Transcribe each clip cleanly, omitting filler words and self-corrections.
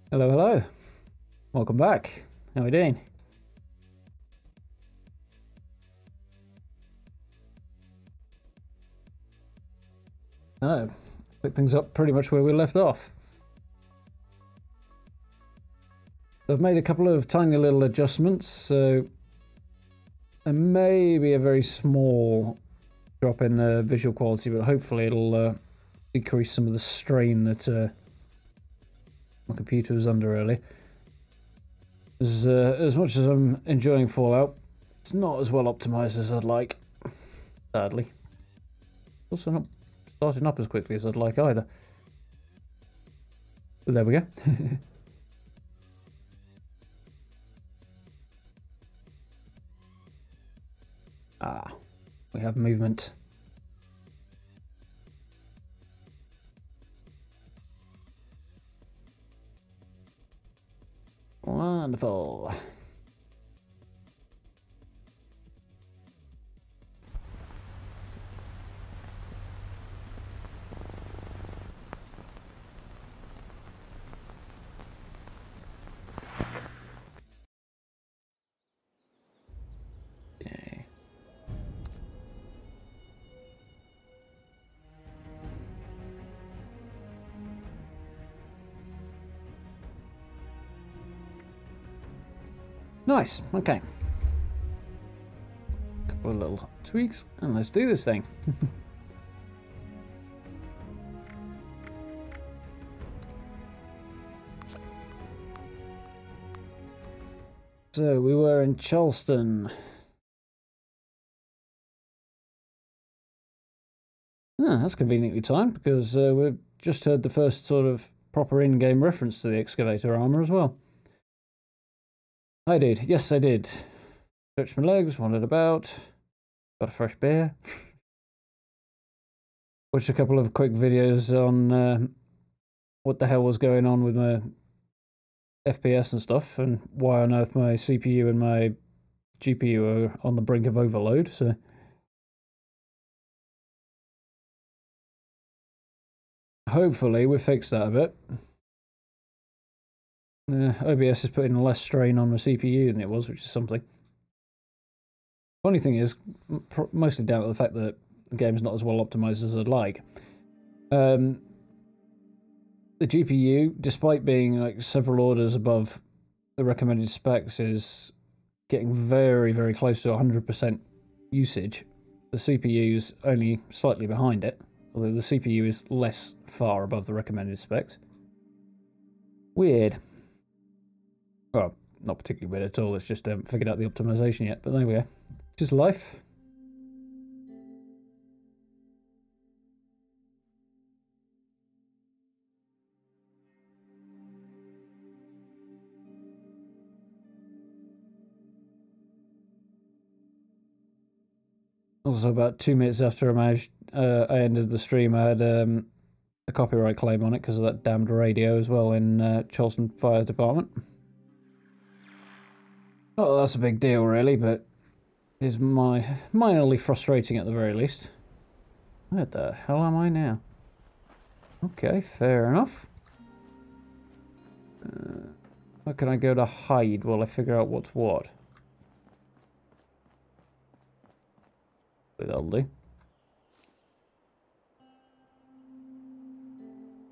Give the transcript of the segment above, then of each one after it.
Hello, hello. Welcome back. How are we doing? Oh, pick things up pretty much where we left off. I've made a couple of tiny little adjustments, so there may be a very small drop in the visual quality, but hopefully it'll decrease some of the strain that my computer was under earlier. As much as I'm enjoying Fallout, it's not as well optimized as I'd like, sadly. Also not starting up as quickly as I'd like either. But there we go. Ah, we have movement. Wonderful. Okay. Nice, okay. Couple of little tweaks, and let's do this thing. So, we were in Charleston. Ah, that's conveniently timed, because we've just heard the first sort of proper in-game reference to the excavator armor as well. I did. Yes, I did. Stretched my legs, wandered about, got a fresh beer. Watched a couple of quick videos on what the hell was going on with my FPS and stuff, and why on earth my CPU and my GPU are on the brink of overload, so... Hopefully we fixed that a bit. OBS is putting less strain on my CPU than it was, which is something. Funny thing is, mostly down to the fact that the game's not as well optimized as I'd like. The GPU, despite being like several orders above the recommended specs, is getting very, very close to 100% usage. The CPU's only slightly behind it, although the CPU is less far above the recommended specs. Weird. Well, not particularly weird at all, it's just haven't figured out the optimization yet, but there we go. Just life. Also, about 2 minutes after I ended the stream, I had a copyright claim on it because of that damned radio as well in Charleston Fire Department. Oh, that's a big deal, really, but it's minorly frustrating at the very least. Where the hell am I now? Okay, fair enough. Where can I go to hide while I figure out what's what? That'll do.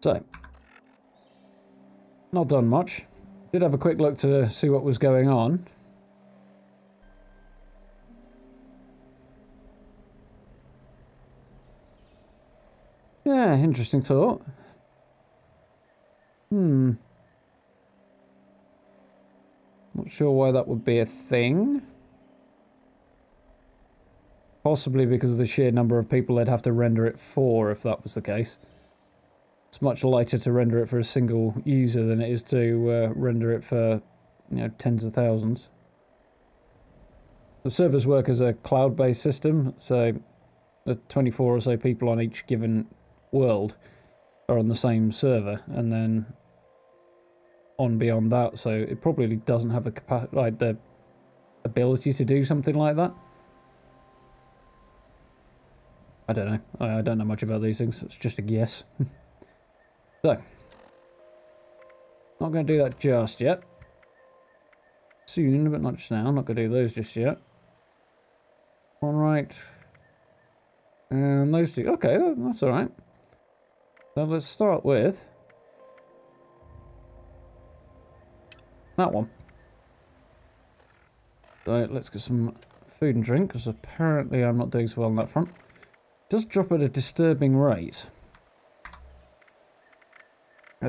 So, not done much. Did have a quick look to see what was going on. Yeah, interesting thought. Not sure why that would be a thing. Possibly because of the sheer number of people they'd have to render it for if that was the case. It's much lighter to render it for a single user than it is to render it for, you know, tens of thousands. The servers work as a cloud-based system, so the 24 or so people on each given world are on the same server, and then on beyond that, so it probably doesn't have the ability to do something like that. I don't know. I don't know much about these things. It's just a guess. So, Not going to do that just yet. Soon, but not just now. I'm not going to do those just yet. Alright. And those two. Okay, that's alright. So let's start with that one. So let's get some food and drink, because apparently I'm not doing so well on that front. It does drop at a disturbing rate.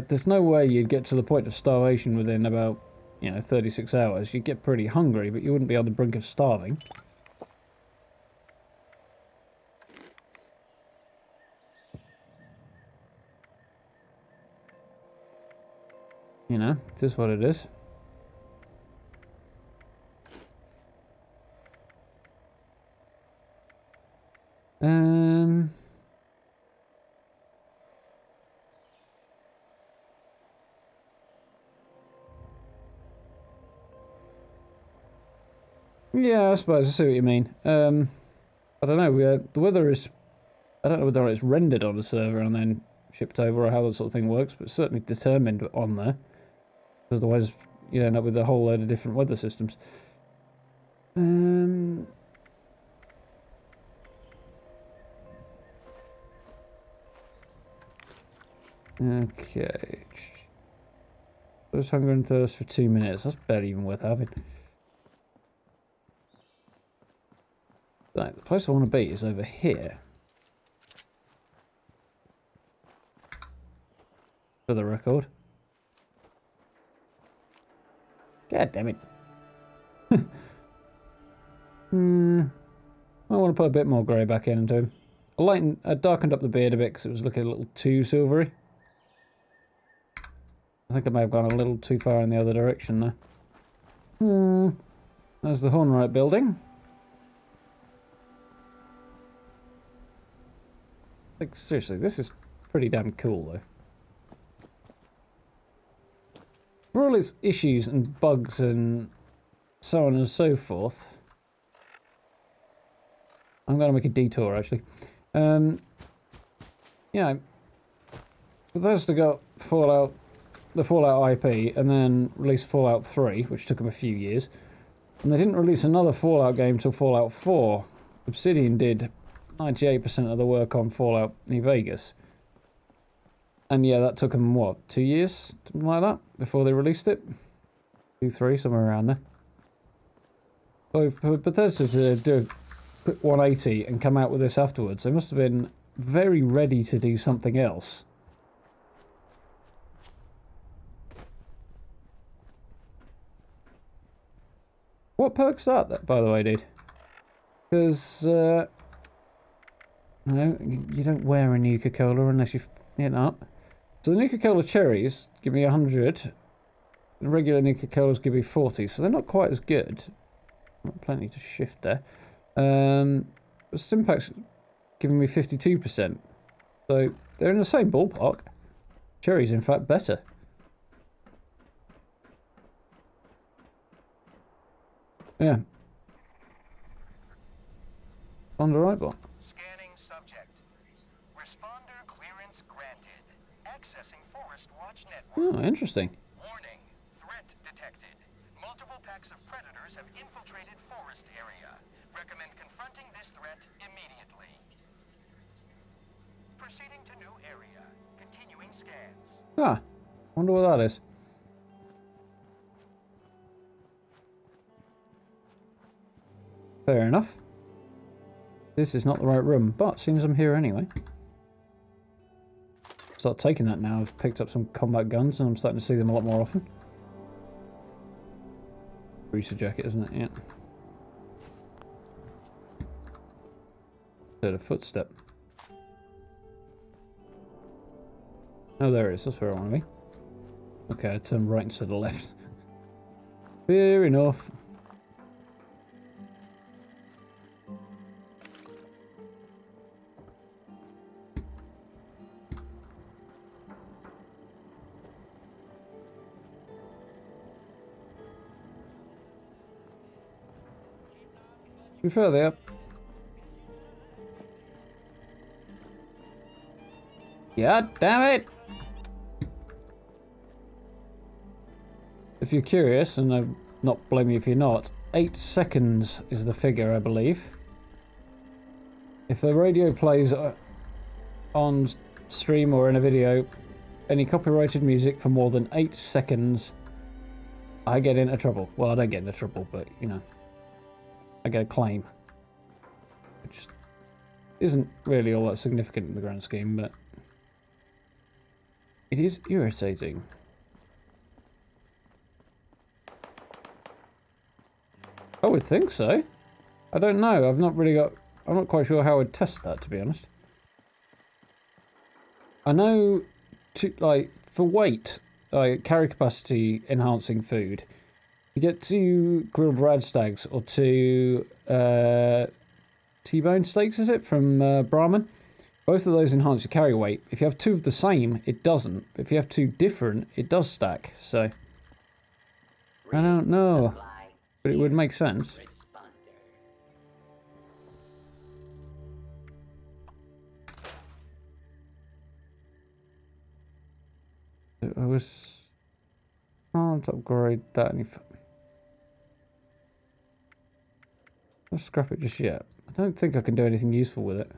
There's no way you'd get to the point of starvation within about, 36 hours. You'd get pretty hungry, but you wouldn't be on the brink of starving. It is what it is. Yeah, I suppose I see what you mean. I don't know. The weather is. I don't know whether it's rendered on the server and then shipped over or how that sort of thing works, but it's certainly determined on there. Because otherwise, you end up with a whole load of different weather systems. Okay. Those hunger and thirst for 2 minutes. That's barely even worth having. Right, the place I want to be is over here. For the record. God damn it. I want to put a bit more grey back into him. I darkened up the beard a bit because it was looking a little too silvery. I think I may have gone a little too far in the other direction there. There's the Hornwright building. Like, seriously, this is pretty damn cool, though. For all its issues and bugs and so on and so forth. I'm going to make a detour, actually. Bethesda got the Fallout IP, and then released Fallout 3, which took them a few years. And they didn't release another Fallout game till Fallout 4. Obsidian did 98% of the work on Fallout New Vegas. And yeah, that took them, what, 2 years? Something like that? Before they released it? 2, 3, somewhere around there. So for Bethesda to do a quick 180 and come out with this afterwards, they must have been very ready to do something else. What perk's that, by the way, dude? Because, no, you don't wear a Nuka-Cola unless you've hit up. So the Nuka-Cola cherries give me 100. The regular Nuka-Colas give me 40, so they're not quite as good. Plenty to shift there. But Stimpak's giving me 52%. So they're in the same ballpark. Cherry's, in fact, better. Yeah. On the right bot. Scanning subject. Responder clearance granted. Accessing Forest Watch network. Oh, interesting. Warning. Threat detected. Multiple packs of predators have infiltrated forest area. Recommend confronting this threat immediately. Proceeding to new area. Continuing scans. Ah, wonder what that is. Fair enough. This is not the right room, but seems I'm here anyway. Start taking that now. I've picked up some combat guns and I'm starting to see them a lot more often. Greaser jacket, isn't it? Yeah. Heard a footstep. Oh, there it is. That's where I want to be. Okay, I turned right instead of left. Fair enough. Be fair there. God damn it! If you're curious, and I'm not blaming you if you're not, 8 seconds is the figure, I believe. If the radio plays on stream or in a video, any copyrighted music for more than 8 seconds, I get into trouble. Well, I don't get into trouble, but, you know, I get a claim. Which isn't really all that significant in the grand scheme, but it is irritating. I would think so. I don't know. I'm not quite sure how I'd test that, to be honest. I know, like, for weight, like, carry capacity enhancing food, you get 2 grilled radstags or 2 T-bone steaks, is it, from Brahman? Both of those enhance your carry weight. If you have 2 of the same, it doesn't. If you have 2 different, it does stack, so I don't know. But it would make sense. Can't upgrade that any. I'll scrap it just yet. I don't think I can do anything useful with it.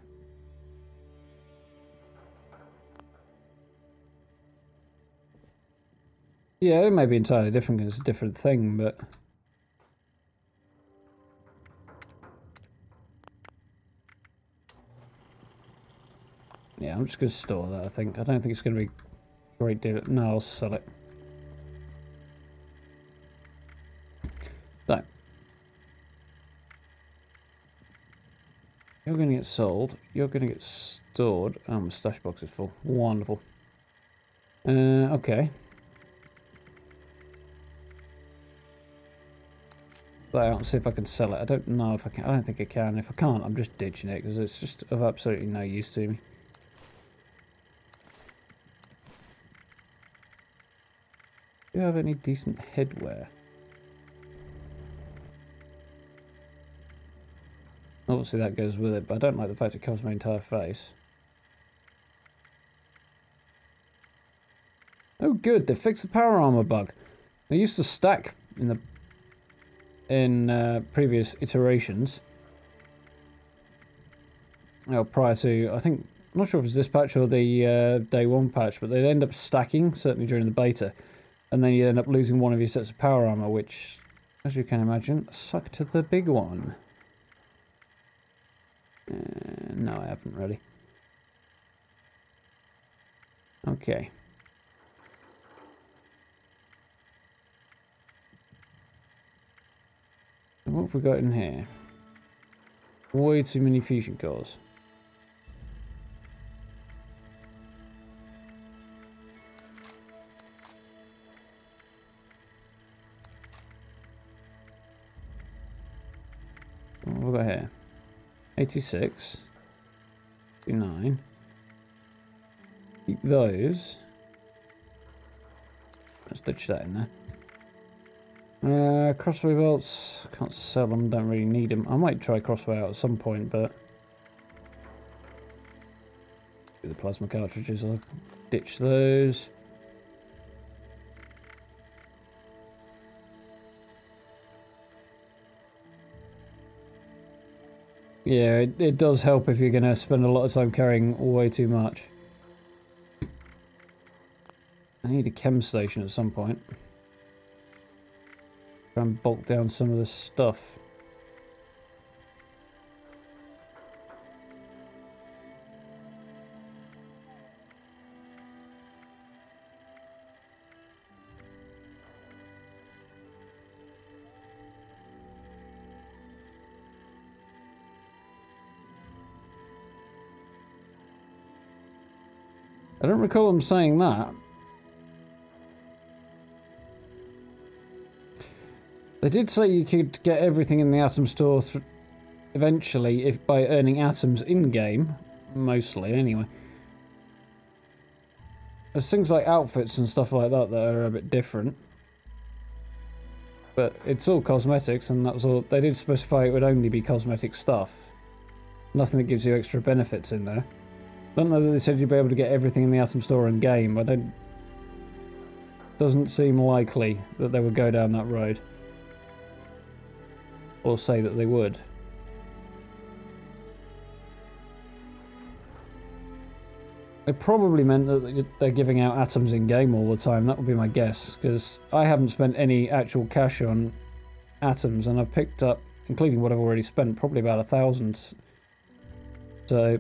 Yeah, it may be entirely different because it's a different thing, but yeah, I'm just going to store that, I think. I don't think it's going to be a great deal. No, I'll sell it. So. You're going to get sold. You're going to get stored. Oh, my stash box is full. Wonderful. Okay. That out and see if I can sell it. I don't know if I can. I don't think I can. If I can't, I'm just ditching it because it's just of absolutely no use to me. Do you have any decent headwear? Obviously that goes with it, but I don't like the fact it covers my entire face. Oh good, they fixed the power armor bug. They used to stack in previous iterations. Well, prior to, I think, I'm not sure if it's this patch or the day 1 patch, but they'd end up stacking, certainly during the beta, and then you'd end up losing one of your sets of power armor, which, as you can imagine, sucked the big one. No, I haven't really. Okay. What have we got in here? Way too many fusion cores. What have we got here? 86. 59. Keep those. Let's ditch that in there. Crossway belts. Can't sell them, don't really need them. I might try crossway out at some point, but the plasma cartridges, I'll ditch those. Yeah, it does help if you're going to spend a lot of time carrying way too much. I need a chem station at some point. Try and bulk down some of this stuff. I don't recall them saying that. They did say you could get everything in the Atom Store eventually if by earning atoms in-game. Mostly, anyway. There's things like outfits and stuff like that that are a bit different. But it's all cosmetics, and that was all. They did specify it would only be cosmetic stuff. Nothing that gives you extra benefits in there. I don't know that they said you'd be able to get everything in the Atom Store in game. I don't Doesn't seem likely that they would go down that road. Or say that they would. It probably meant that they're giving out atoms in game all the time. That would be my guess, because I haven't spent any actual cash on atoms, and I've picked up, including what I've already spent, probably about 1,000. So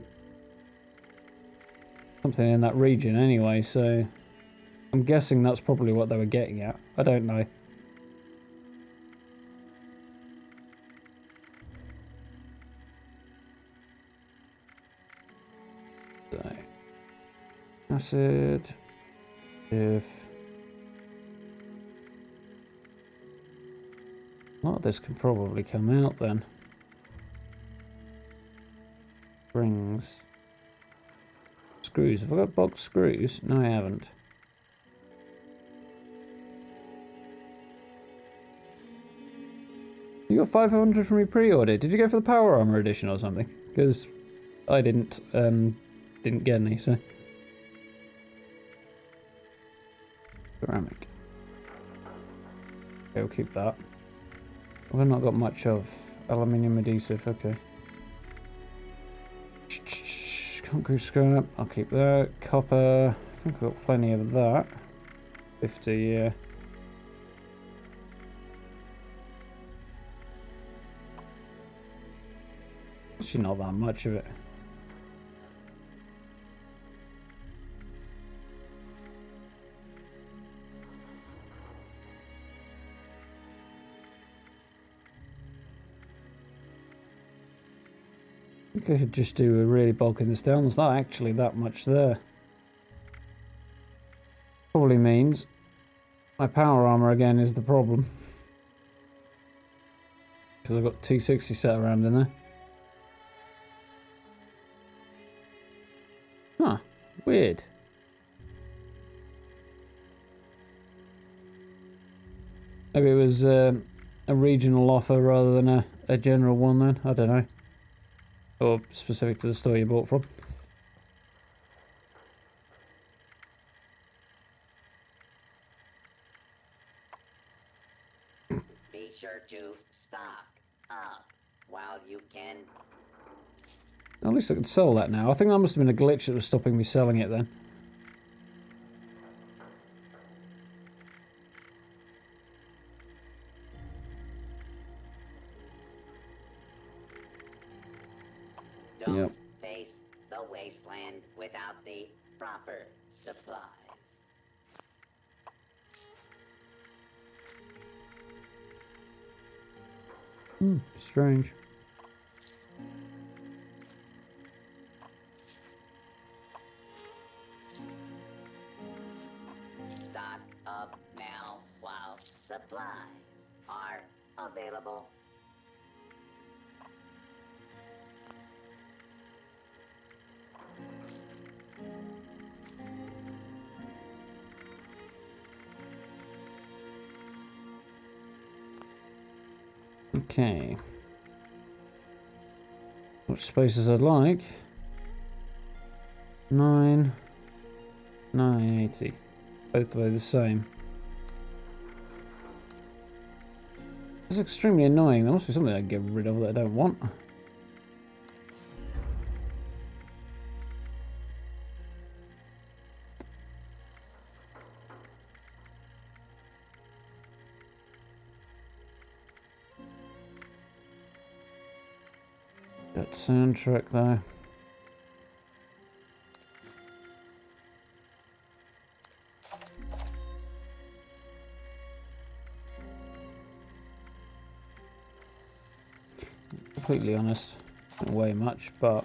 something in that region anyway. So I'm guessing that's probably what they were getting at. I don't know. So acid, if a lot of this can probably come out then. Springs. Screws. Have I got box screws? No, I haven't. You got 500 from your pre-order. Did you go for the Power Armor edition or something? Because I didn't get any, so. Ceramic. Okay, we'll keep that. We've not got much of aluminium adhesive, okay. Concrete scrap, I'll keep that. Copper, I think we've got plenty of that. 50, yeah. Actually not that much of it. I think I could just do a really bulking this down. There's not actually that much there. Probably means my power armor again is the problem. Because I've got 260 set around in there. Huh, weird. Maybe it was a regional offer rather than a general one then, I don't know. Or specific to the store you bought from. Be sure to stock up while you can. At least I can sell that now. I think that must have been a glitch that was stopping me selling it then. Don't face the wasteland without the proper supplies. Strange. Stock up now while supplies are available. Okay. Which spaces I'd like? 9, 980. Both way the same. It's extremely annoying. There must be something I can get rid of that I don't want. That soundtrack though. Completely honest, not way much, but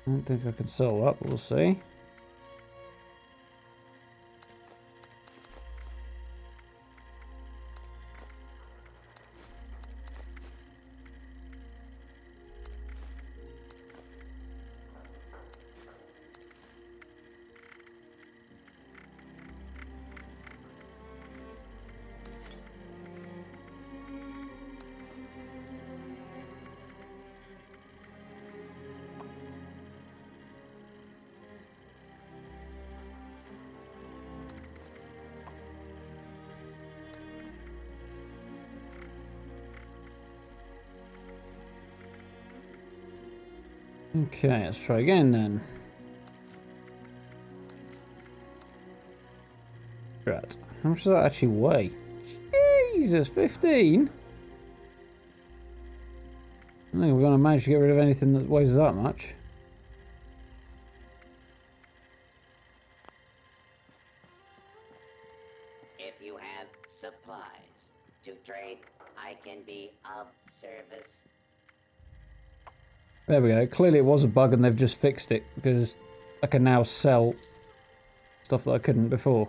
I don't think I can sell that, but we'll see. Okay, let's try again then. Right. How much does that actually weigh? Jesus, 15? I don't think we're going to manage to get rid of anything that weighs that much. If you have supplies to trade, I can be of service. There we go. Clearly it was a bug and they've just fixed it because I can now sell stuff that I couldn't before.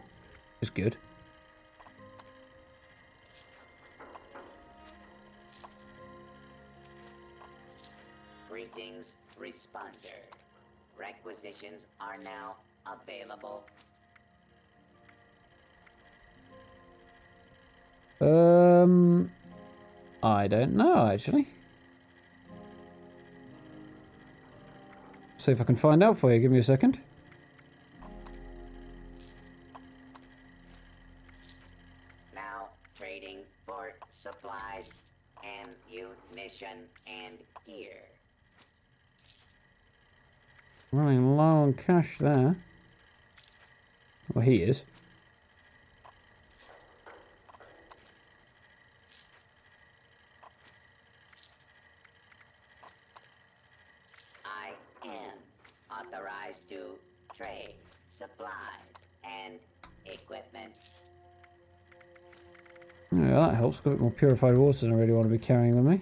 Which is good. Greetings, responder. Requisitions are now available. I don't know actually. See if I can find out for you. Give me a second. Now trading for supplies, ammunition, and gear. Running low on cash there. Well, he is. I am authorized to trade supplies and equipment. Yeah, that helps. Got a bit more purified water than I really want to be carrying with me.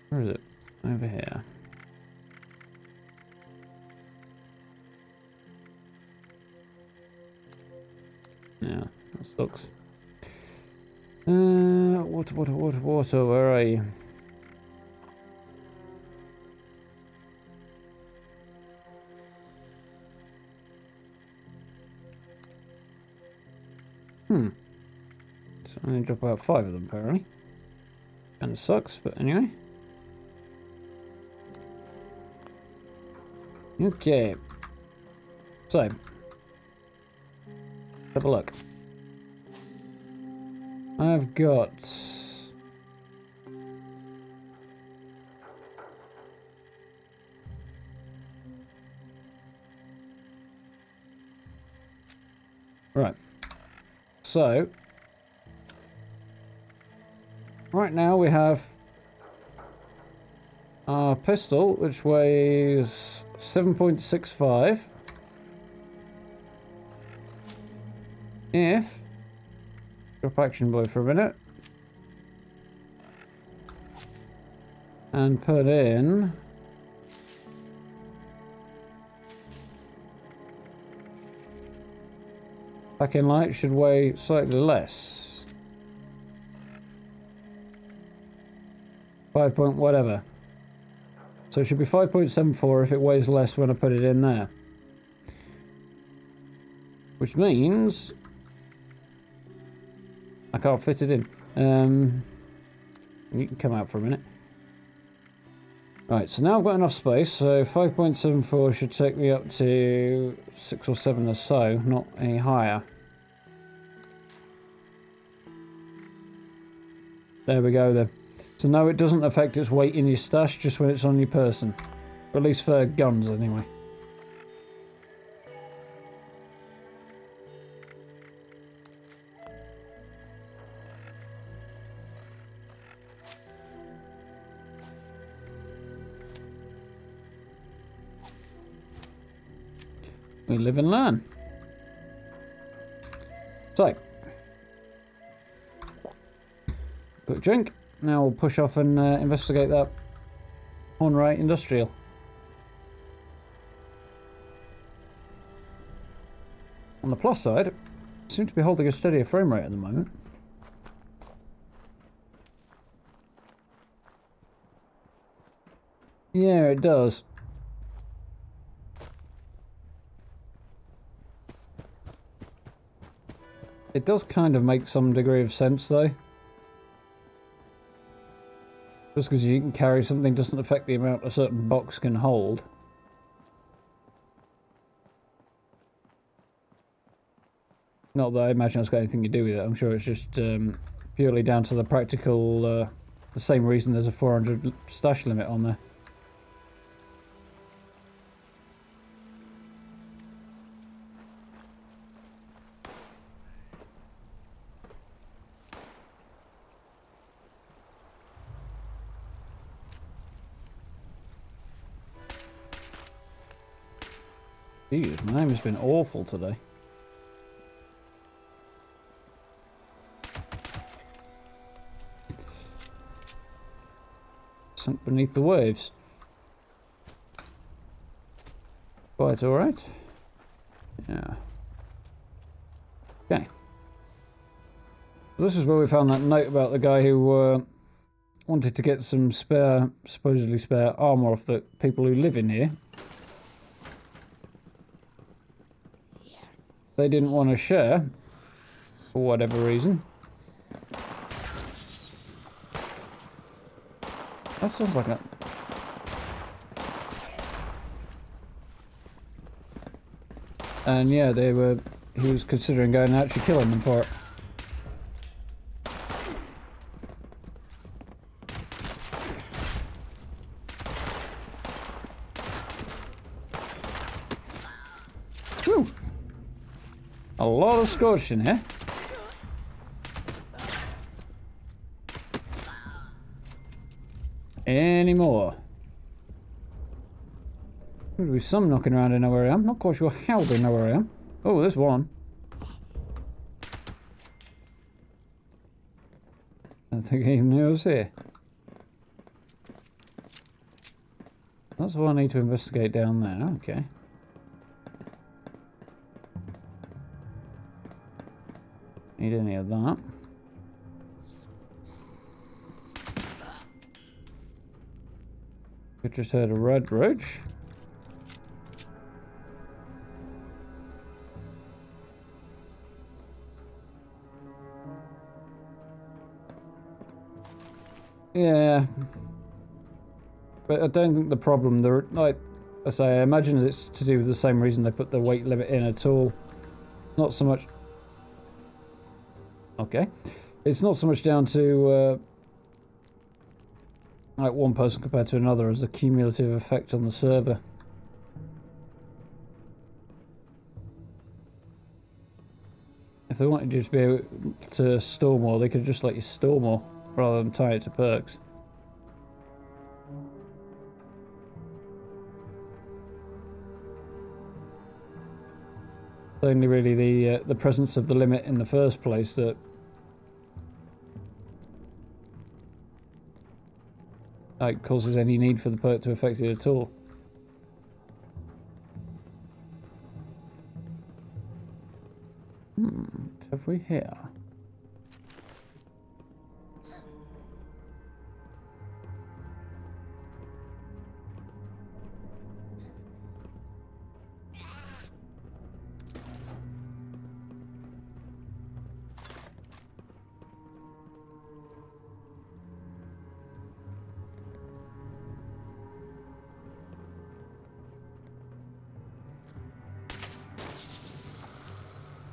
Where is it? Over here. Yeah, that sucks. Water, where are you? So I only drop about 5 of them, apparently. Kinda sucks, but anyway. Okay. So. Have a look. I've got... Right. So... Right now we have... our pistol, which weighs 7.65. If... Drop Action Boy for a minute. And put in... Back in light should weigh slightly less. 5 point whatever. So it should be 5.74 if it weighs less when I put it in there. Which means... I can't fit it in. You can come out for a minute. Right, so now I've got enough space, so 5.74 should take me up to 6 or 7 or so, not any higher. There we go then. So no, it doesn't affect its weight in your stash, just when it's on your person. Or at least for guns, anyway. We live and learn. So, quick drink. Now we'll push off and investigate that Hornwright Industrial. On the plus side, it seems to be holding a steadier frame rate at the moment. Yeah, it does. It does kind of make some degree of sense, though. Just because you can carry something doesn't affect the amount a certain box can hold. Not that I imagine it's got anything to do with it. I'm sure it's just purely down to the practical, the same reason there's a 400 stash limit on there. Jeez, my name has been awful today. Sunk beneath the waves. Quite alright. Yeah. Okay. This is where we found that note about the guy who wanted to get some spare, supposedly spare armour off the people who live in here. They didn't want to share, for whatever reason. That sounds like a... And yeah, he was considering going and actually killing them for it. Whew. A lot of scorched in here. Any more? There'll be some knocking around. They know where I am. Not quite sure how they know where I am. Oh, there's one. I don't think he even knew I was here. That's what I need to investigate down there. Okay. Need any of that. We just heard a red roach. Yeah. But I don't think the problem, like I say, I imagine it's to do with the same reason they put the weight limit in at all. Not so much... Okay. It's not so much down to like one person compared to another as a cumulative effect on the server. If they wanted you to be able to store more, they could just let you store more rather than tie it to perks. It's only really the presence of the limit in the first place that causes any need for the perk to affect it at all. What have we here?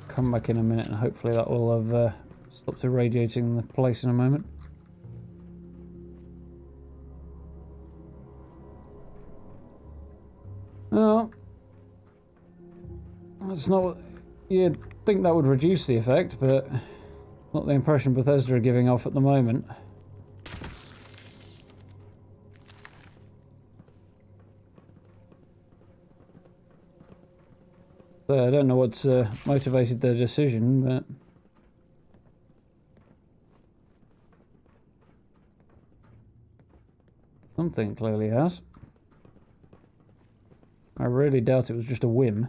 Come back in a minute and hopefully that will have stopped irradiating the place in a moment. Oh, that's not what you'd think that would reduce the effect, but not the impression Bethesda are giving off at the moment. So I don't know what's motivated their decision, but something clearly has. I really doubt it was just a whim.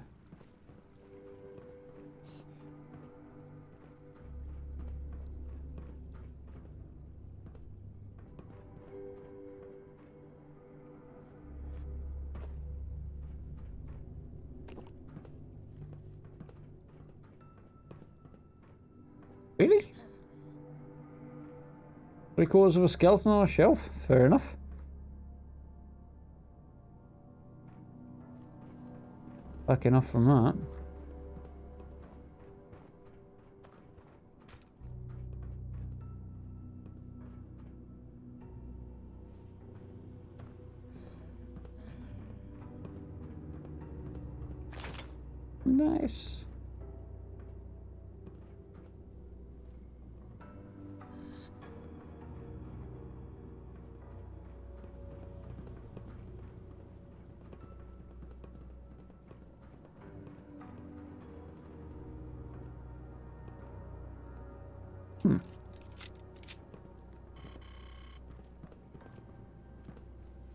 Really? 3/4 of a skeleton on a shelf? Fair enough. Back enough from that. Nice.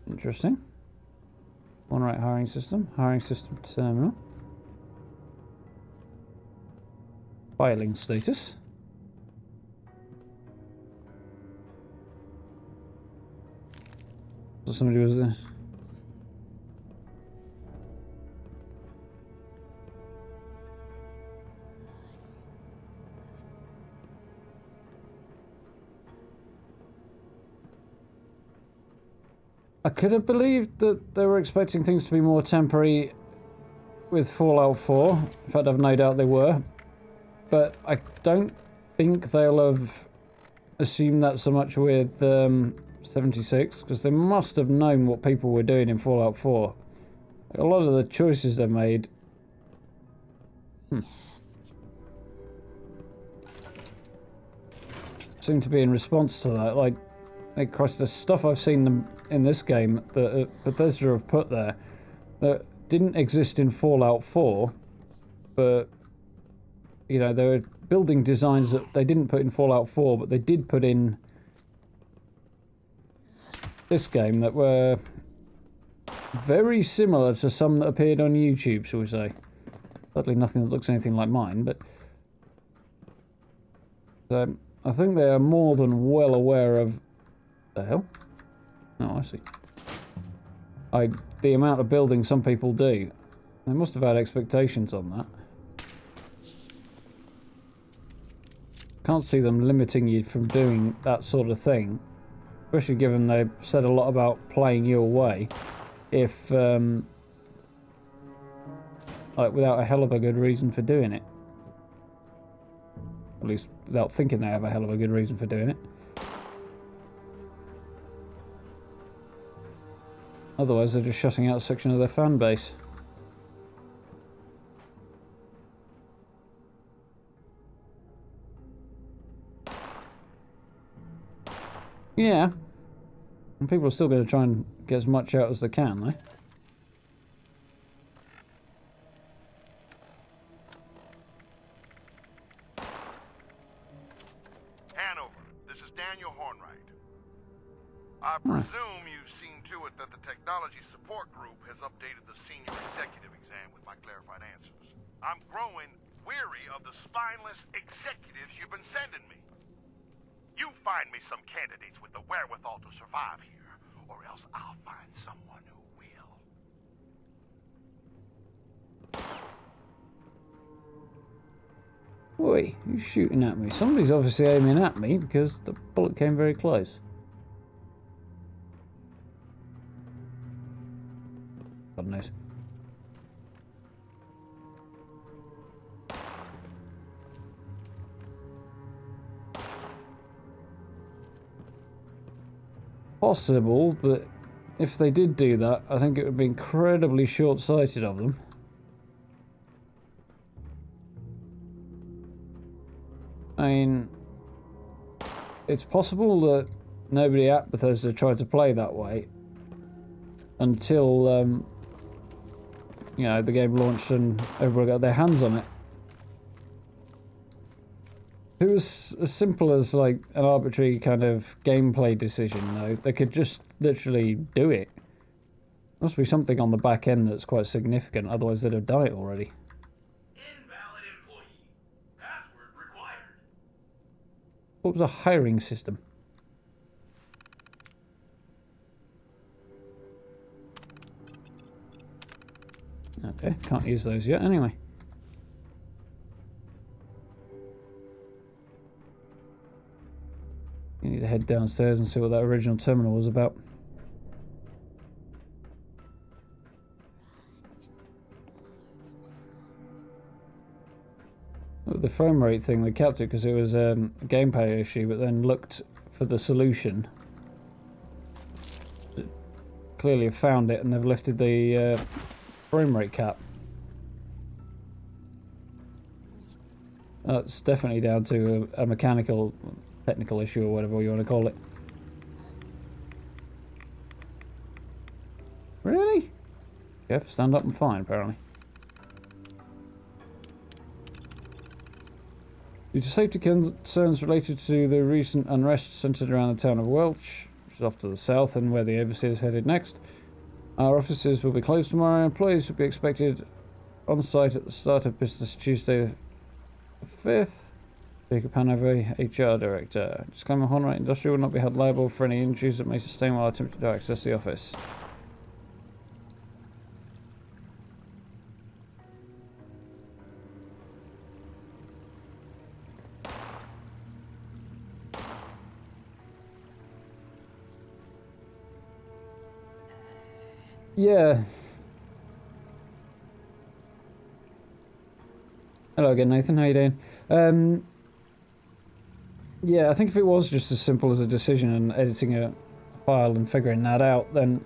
Interesting. One right hiring system terminal. Filing status. So somebody was there. I could have believed that they were expecting things to be more temporary with Fallout 4. In fact, I've no doubt they were. But I don't think they'll have assumed that so much with 76, because they must have known what people were doing in Fallout 4. A lot of the choices they made... seem to be in response to that. Like, across the stuff I've seen them in this game that Bethesda have put there that didn't exist in Fallout 4, but you know, they were building designs that they didn't put in Fallout 4, but they did put in this game that were very similar to some that appeared on YouTube, shall we say. Certainly nothing that looks anything like mine, but I think they are more than well aware of the hell? Oh, I see. The amount of building some people do. They must have had expectations on that. Can't see them limiting you from doing that sort of thing. Especially given they've said a lot about playing your way. If, like, without a hell of a good reason for doing it. At least without thinking they have a hell of a good reason for doing it. Otherwise, they're just shutting out a section of their fan base. Yeah. And people are still going to try and get as much out as they can, though. Hanover, this is Daniel Hornwright. I presume you've seen to it that the Technology Support Group has updated the Senior Executive exam with my clarified answers. I'm growing weary of the spineless executives you've been sending me. You find me some candidates with the wherewithal to survive here, or else I'll find someone who will. Oi, who's shooting at me? Somebody's obviously aiming at me because the bullet came very close. God knows. Possible, but if they did do that, I think it would be incredibly short-sighted of them. I mean, it's possible that nobody at Bethesda tried to play that way until, you know, the game launched and everybody got their hands on it. If it was as simple as, like, an arbitrary kind of gameplay decision, though, they could just literally do it. Must be something on the back end that's quite significant, otherwise they'd have done it already. Invalid employee. Password required. What was a hiring system? Okay, can't use those yet anyway. You need to head downstairs and see what that original terminal was about. The frame rate thing, they kept it because it was a gameplay issue, but then looked for the solution. Clearly have found it and they've lifted the frame rate cap. That's definitely down to a mechanical, technical issue or whatever you want to call it. Really? You have to stand up and fine, apparently. Due to safety concerns related to the recent unrest centred around the town of Welch, which is off to the south and where the overseer is headed next, our offices will be closed tomorrow. Employees will be expected on site at the start of business Tuesday the 5th. Jacob Hanover, HR Director. Disclaimer: Hornwright Industry will not be held liable for any injuries that may sustain while attempting to access the office. Yeah. Hello again, Nathan. How you doing? Yeah, I think if it was just as simple as a decision and editing a file and figuring that out, then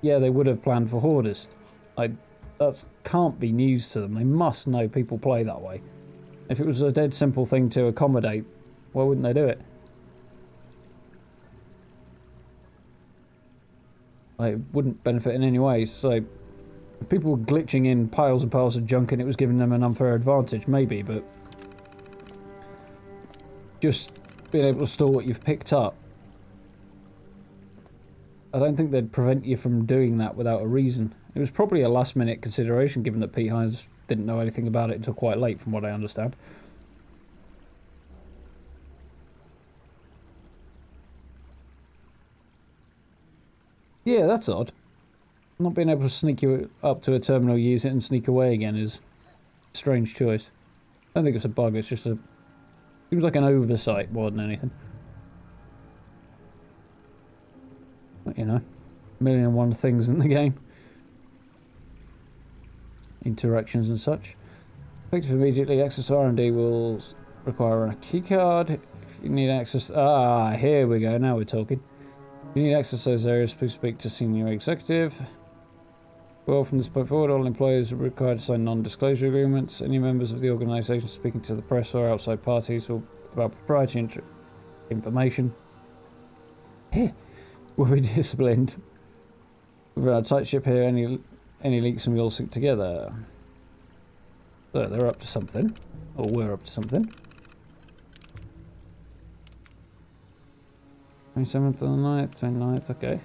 yeah, they would have planned for hoarders. That can't be news to them. They must know people play that way. If it was a dead simple thing to accommodate, why wouldn't they do it? It wouldn't benefit in any way. So if people were glitching in piles and piles of junk and it was giving them an unfair advantage, maybe, but just being able to store what you've picked up, I don't think they'd prevent you from doing that without a reason. It was probably a last minute consideration given that Pete Hines didn't know anything about it until quite late, from what I understand. Yeah, that's odd. Not being able to sneak you up to a terminal, use it and sneak away again is a strange choice. I don't think it's a bug, it's just a... seems like an oversight more than anything. But, you know, 1,000,001 things in the game. Interactions and such. Effective immediately, access to R&D will require a keycard. If you need access... Ah, here we go, now we're talking. If you need access to those areas, please speak to senior executive. Well, from this point forward, all employees are required to sign non-disclosure agreements. Any members of the organisation speaking to the press or outside parties or about proprietary information will be disciplined. We've got a tight ship here. Any leaks and we all sink together. So they're up to something, or we're up to something. 27th to the 9th, 29th, okay.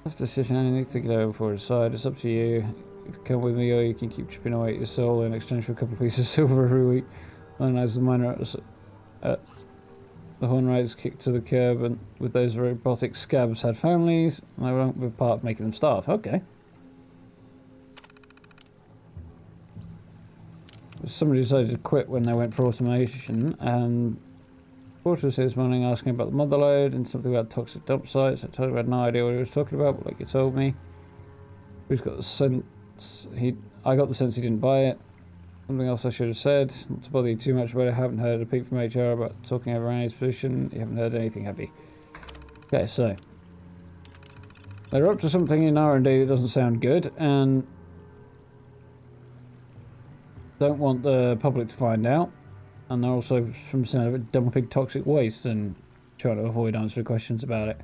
Tough decision, I need to get over before I decide. It's up to you. You can come with me or you can keep chipping away at your soul in exchange for a couple of pieces of silver every week. As the miner at the Hornwrights kicked to the curb and with those robotic scabs had families, and I won't be part of making them starve. Okay. Somebody decided to quit when they went for automation, and Porter was here this morning asking about the motherlode and something about toxic dump sites. I told him I had no idea what he was talking about, but like he told me. He's got the sense I got the sense he didn't buy it. Something else I should have said. Not to bother you too much, but I haven't heard a peep from HR about talking over Annie's position. You haven't heard anything, have you? Okay, so they're up to something in R&D that doesn't sound good, and don't want the public to find out. And they're also, from the sound of it, dumping toxic waste and trying to avoid answering questions about it.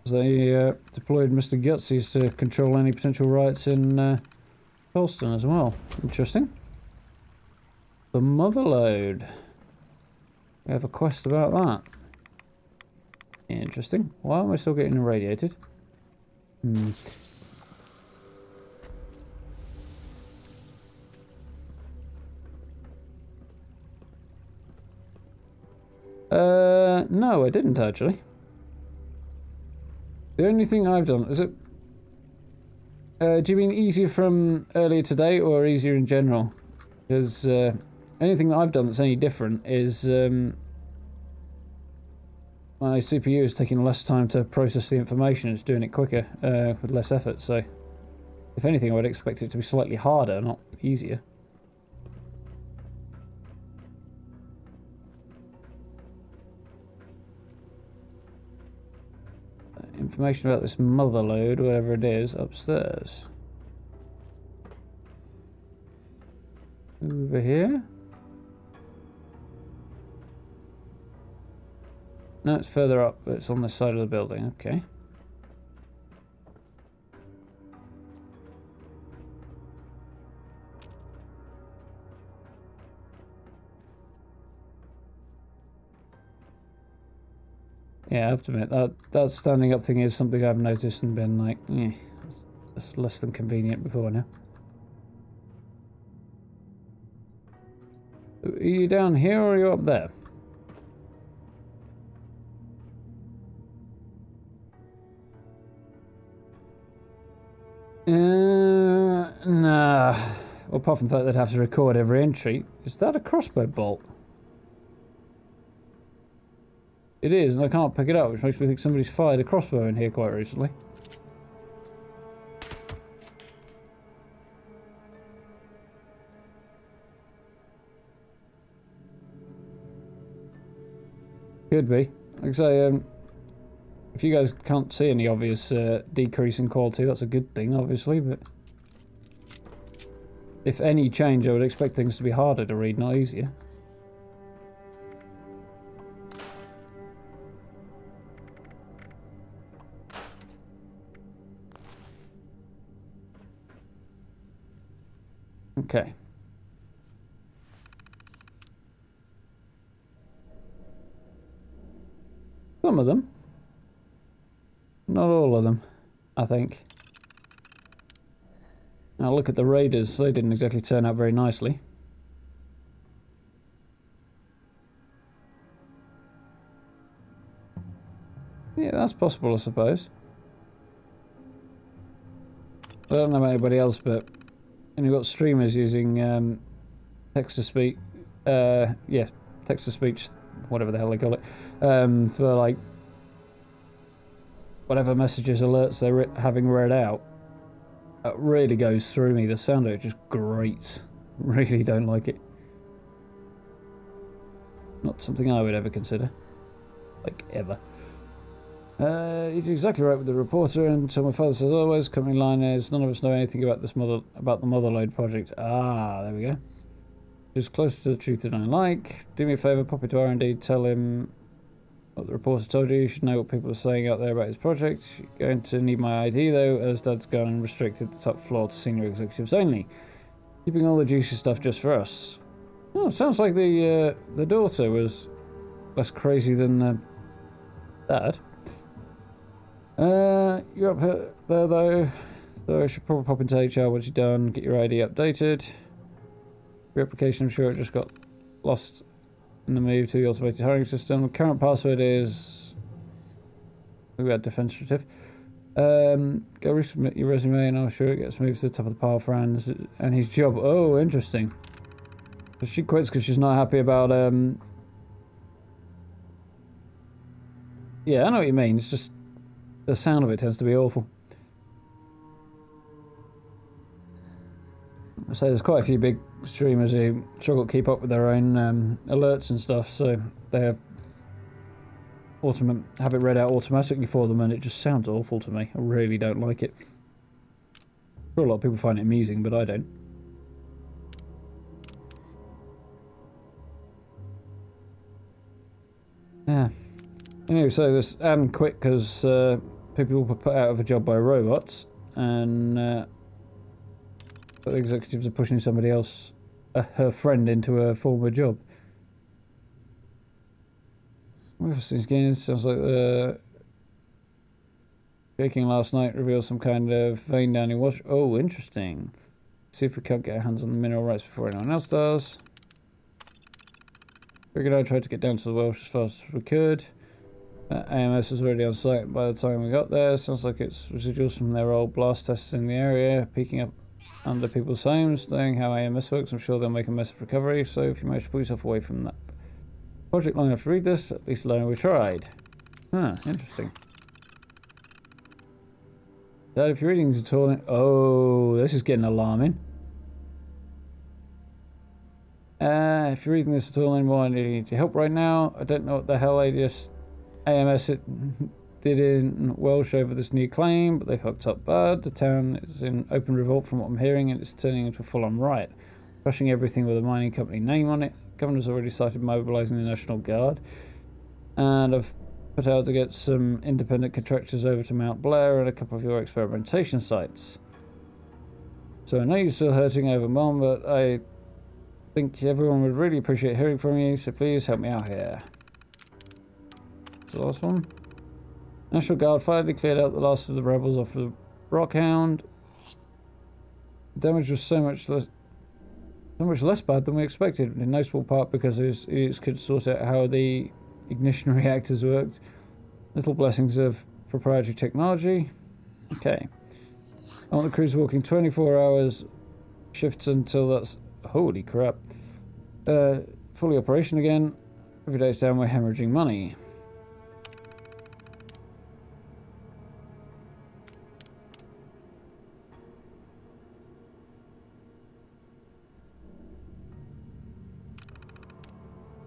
They deployed Mr. Gutsies to control any potential riots in Charleston as well. Interesting. The motherlode. We have a quest about that. Interesting. Why am I still getting irradiated? No, I didn't actually. The only thing I've done, is it... do you mean easier from earlier today or easier in general? Because anything that I've done that's any different is my CPU is taking less time to process the information. It's doing it quicker with less effort. So, if anything, I would expect it to be slightly harder, not easier. Information about this mother load, whatever it is, upstairs. Over here? No, it's further up, but it's on this side of the building. Okay. Yeah, I have to admit, that standing up thing is something I've noticed and been like, it's less than convenient before now. Are you down here or are you up there? Nah. Well, apart from the fact they'd have to record every entry. Is that a crossbow bolt? It is, and I can't pick it up, which makes me think somebody's fired a crossbow in here quite recently. Could be. Like I say, if you guys can't see any obvious decrease in quality, that's a good thing, obviously, but if any change, I would expect things to be harder to read, not easier. Okay. Some of them. Not all of them, I think. Now look at the raiders, they didn't exactly turn out very nicely. Yeah, that's possible, I suppose. I don't know about anybody else, but and you've got streamers using text-to-speech, yeah, text-to-speech, whatever the hell they call it, for like whatever messages, alerts they're having read out. It really goes through me. The sound of it just grates. Really don't like it. Not something I would ever consider. Like, ever. You're exactly right with the reporter, and so my father says always, company line is, none of us know anything about this about the Motherload project. Ah, there we go. Just closer to the truth than I like. Do me a favour, pop it to R&D, tell him what the reporter told you. You should know what people are saying out there about his project. You're going to need my ID though, as Dad's gone and restricted the top floor to senior executives only. Keeping all the juicy stuff just for us. Oh, sounds like the daughter was less crazy than the dad. You're up there though, so I should probably pop into HR once you're done, get your ID updated. Your application, I'm sure it just got lost in the move to the automated hiring system. The current password is... we had defensive. Go resubmit your resume and I'm sure it gets moved to the top of the pile for Anne's and his job. Oh, interesting. So she quits because she's not happy about... yeah, I know what you mean. It's just... the sound of it tends to be awful. So there's quite a few big streamers who struggle to keep up with their own alerts and stuff, so they have it read out automatically for them, and it just sounds awful to me. I really don't like it. I'm sure a lot of people find it amusing, but I don't. Yeah. Anyway, so this Anne quit because people were put out of a job by robots, and the executives are pushing somebody else, her friend, into a former job. Sounds like shaking last night reveals some kind of vein down your watch. Oh, interesting. See if we can't get our hands on the mineral rights before anyone else does. Figured I'd try to get down to the Welsh as fast as we could. AMS was already on site by the time we got there. Sounds like it's residuals from their old blast tests in the area, peeking up under people's homes, knowing how AMS works. I'm sure they'll make a mess of recovery, so if you manage to pull yourself away from that project long enough to read this, at least learn we tried. Huh, interesting. Dad, if your readings at all... Oh, this is getting alarming. If you're reading this at all anymore, I need your help right now. I don't know what the hell AMS it did in Welsh over this new claim, but they've hooked up bad. The town is in open revolt from what I'm hearing, and it's turning into a full-on riot. Crushing everything with a mining company name on it. Governor's already started mobilising the National Guard. And I've put out to get some independent contractors over to Mount Blair and a couple of your experimentation sites. So I know you're still hurting over Mom, but I think everyone would really appreciate hearing from you, so please help me out here. That's the last one. National Guard finally cleared out the last of the rebels off the Rockhound. The damage was so much less bad than we expected, in no small part because it could sort out how the ignition reactors worked. Little blessings of proprietary technology. Okay. I want the crews working 24 hours shifts until that's... Holy crap. Fully operation again. Every day's down, we're hemorrhaging money.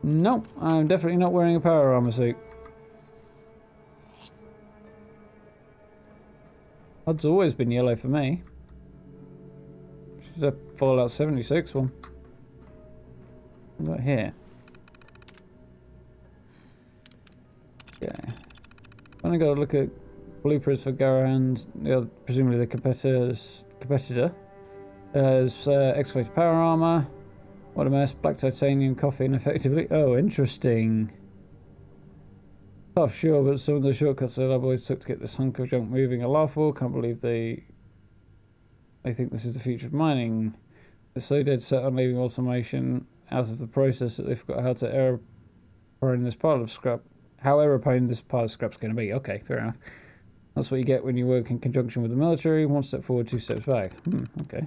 Nope, I'm definitely not wearing a power armor suit. HUD's always been yellow for me. She's a Fallout 76 one. What about here? Yeah. When I got to look at blueprints for Garahan's, presumably the competitor, there's excavator power armor. What a mess. Black titanium coffin, effectively. Oh, interesting. Tough, sure, but some of the shortcuts that our boys took to get this hunk of junk moving are laughable. Can't believe they think this is the future of mining. They're so dead set on leaving automation out of the process that they forgot how to aeroplane this pile of scrap. How aeroplane this pile of scrap's going to be. Okay, fair enough. That's what you get when you work in conjunction with the military. One step forward, two steps back. Okay.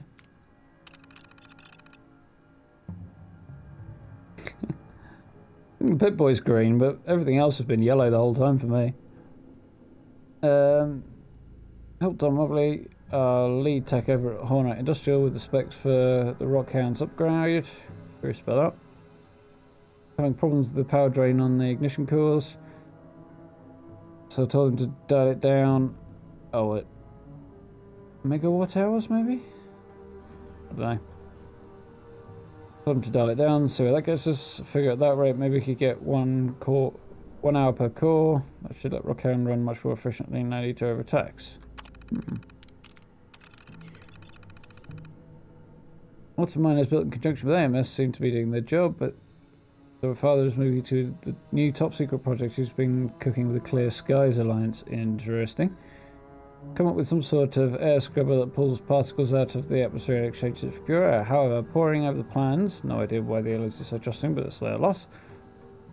The Pip-Boy's green, but everything else has been yellow the whole time for me. Helped Don Mobley, lead tech over at Hornet Industrial with the specs for the Rockhound's upgrade. Curious about that. Having problems with the power drain on the ignition cores. So I told him to dial it down. Oh, it... megawatt hours, maybe? I don't know. Told him to dial it down, see where that gets us. Figure at that rate, maybe we could get 1 hour per core. That should let Rockhound run much more efficiently, no need to overtax. Lots of miners built in conjunction with AMS seem to be doing their job, but so father is moving to the new top secret project he's been cooking with the Clear Skies Alliance. Interesting. Come up with some sort of air scrubber that pulls particles out of the atmosphere and exchanges it for pure air. However, poring over the plans, no idea why the aliens are so trusting, but it's their loss.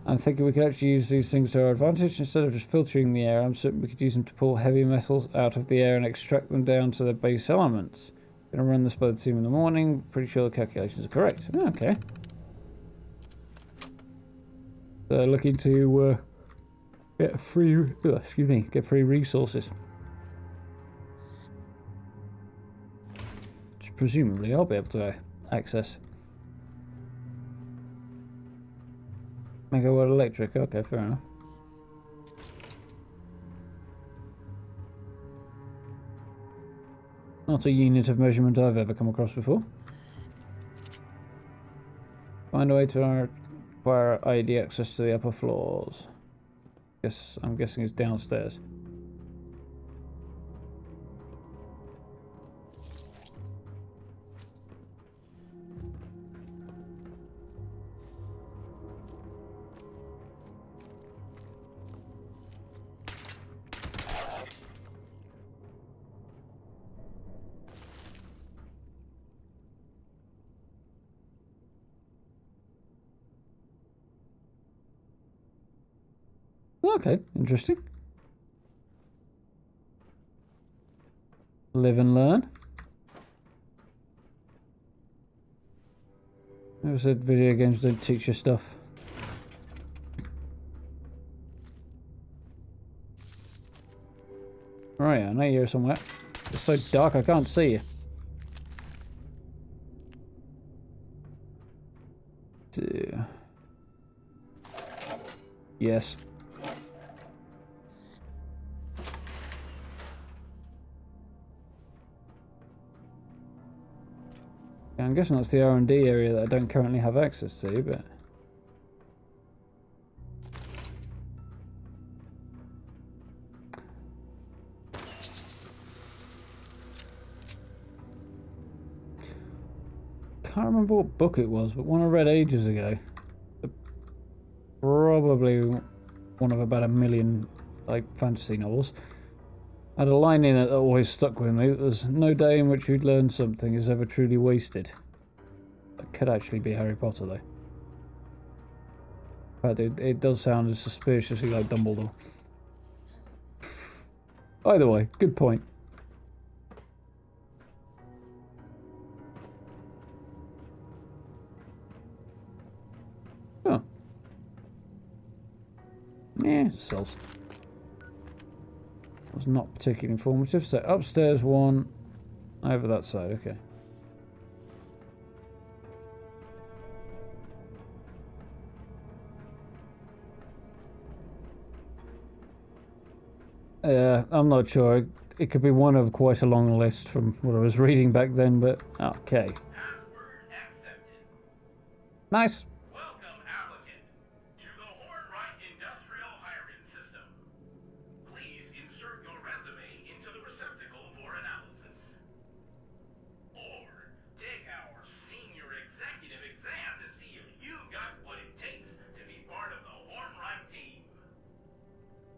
I'm thinking we could actually use these things to our advantage. Instead of just filtering the air, I'm certain we could use them to pull heavy metals out of the air and extract them down to their base elements. Gonna run this by the team in the morning. Pretty sure the calculations are correct. Okay. So looking to get free resources. Which presumably I'll be able to access. Megawatt electric, okay, fair enough. Not a unit of measurement I've ever come across before. Find a way to acquire ID access to the upper floors. I'm guessing it's downstairs. Okay, interesting. Live and learn. Never said video games don't teach you stuff. Right, I know you're somewhere. It's so dark I can't see you. Yes. Yeah, I'm guessing that's the R&D area that I don't currently have access to, but... Can't remember what book it was, but one I read ages ago. Probably one of about 1 million like fantasy novels. Had a line in it that always stuck with me. There's no day in which you'd learn something is ever truly wasted. That could actually be Harry Potter though. In fact, it does sound suspiciously like Dumbledore. Either way, good point. Oh. Yeah, cells. That was not particularly informative. So upstairs one, over that side, okay. I'm not sure. It could be one of quite a long list from what I was reading back then, but okay. Password accepted. Nice. Welcome, applicant, to the Hornwright Industrial Hiring System. Please insert your resume into the receptacle for analysis. Or take our senior executive exam to see if you've got what it takes to be part of the Hornwright team.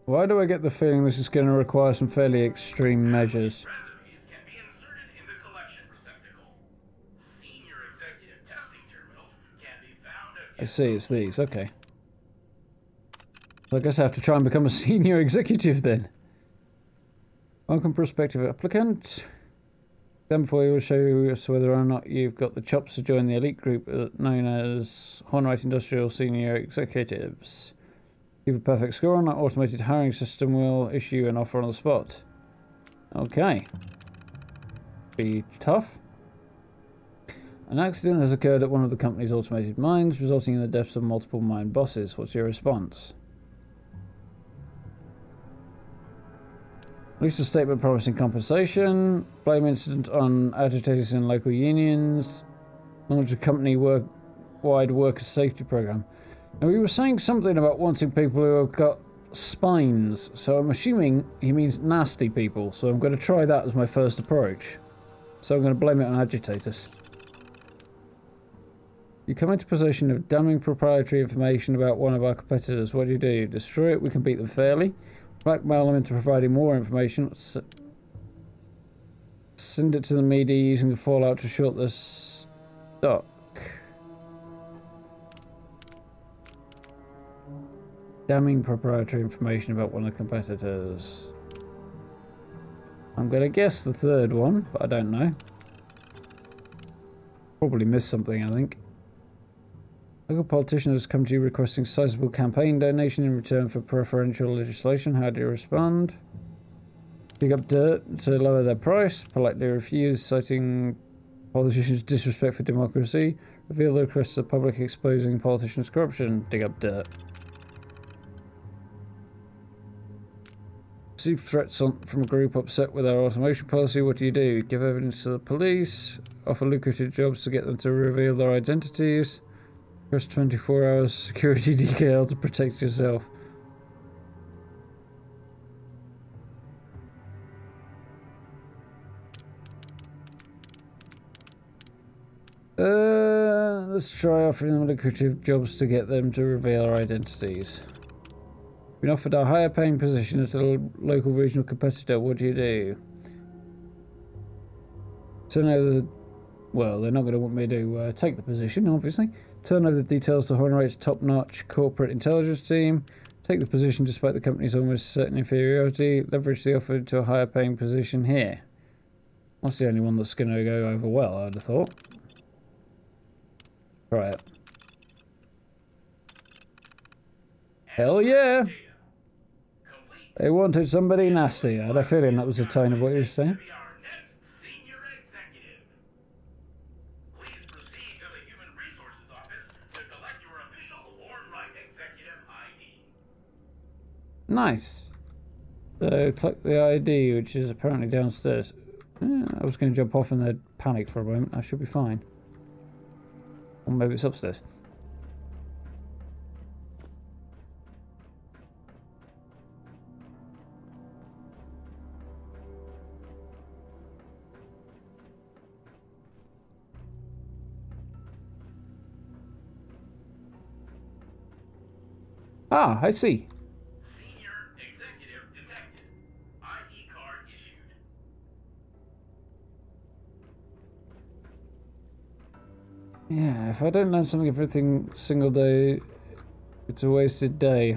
Why do I get the feeling this is going to require some fairly extreme measures? Resumes can be inserted in the collection receptacle. Senior executive testing terminals can be found at... I see, it's these, okay. Well, I guess I have to try and become a senior executive then. Welcome, prospective applicant. Then before you will show us whether or not you've got the chops to join the elite group known as Hornwright Industrial Senior Executives. Give a perfect score on that automated hiring system will issue an offer on the spot. Okay. Be tough. An accident has occurred at one of the company's automated mines, resulting in the deaths of multiple mine bosses. What's your response? Release a statement promising compensation. Blame incident on agitators in local unions. Launch a company-wide worker safety program. Now, we were saying something about wanting people who have got spines, so I'm assuming he means nasty people, so I'm going to try that as my first approach. So I'm going to blame it on agitators. You come into possession of damning proprietary information about one of our competitors. What do? Destroy it, we can beat them fairly. Blackmail them into providing more information. Send it to the media using the fallout to short the stock. Damning proprietary information about one of the competitors. I'm going to guess the third one, but I don't know. Probably missed something, I think. Local politician has come to you requesting sizable campaign donation in return for preferential legislation. How do you respond? Dig up dirt to lower their price. Politely refuse, citing politicians' disrespect for democracy. Reveal the request to the public exposing politicians' corruption. Dig up dirt. Receive threats from a group upset with our automation policy. What do? Give evidence to the police. Offer lucrative jobs to get them to reveal their identities. Request 24 hours security detail to protect yourself. Let's try offering them lucrative jobs to get them to reveal our identities. Been offered a higher paying position at a local regional competitor. What do? Turn over the... Well, they're not going to want me to take the position, obviously. Turn over the details to Hornwright's top-notch corporate intelligence team. Take the position despite the company's almost certain inferiority. Leverage the offer to a higher paying position here. That's the only one that's going to go over well, I would have thought. Try it. Hell yeah! Complete They wanted somebody nasty. I had a feeling that was the tone of what he was saying. Be our next senior executive. Please proceed to the Human Resources Office to collect your official Hornwright Executive ID. Nice. So click the ID, which is apparently downstairs. I was going to jump off and then panic for a moment. I should be fine. Or maybe it's upstairs. Ah, I see. Senior executive detected. ID card issued. Yeah, if I don't learn something every single day, it's a wasted day.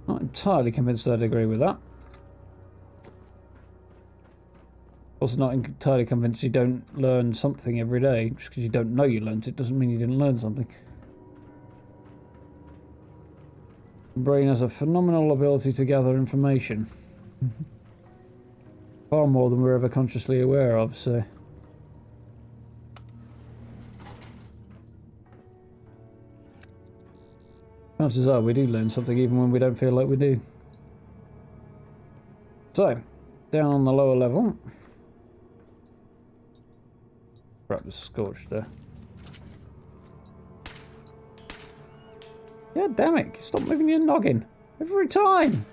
Not entirely convinced I'd agree with that. Also not entirely convinced you don't learn something every day. Just because you don't know you learnt it doesn't mean you didn't learn something. The brain has a phenomenal ability to gather information. Far more than we're ever consciously aware of, so... chances are we do learn something even when we don't feel like we do. So, down on the lower level... Right, the scorched there. Yeah, damn it! Stop moving your noggin every time.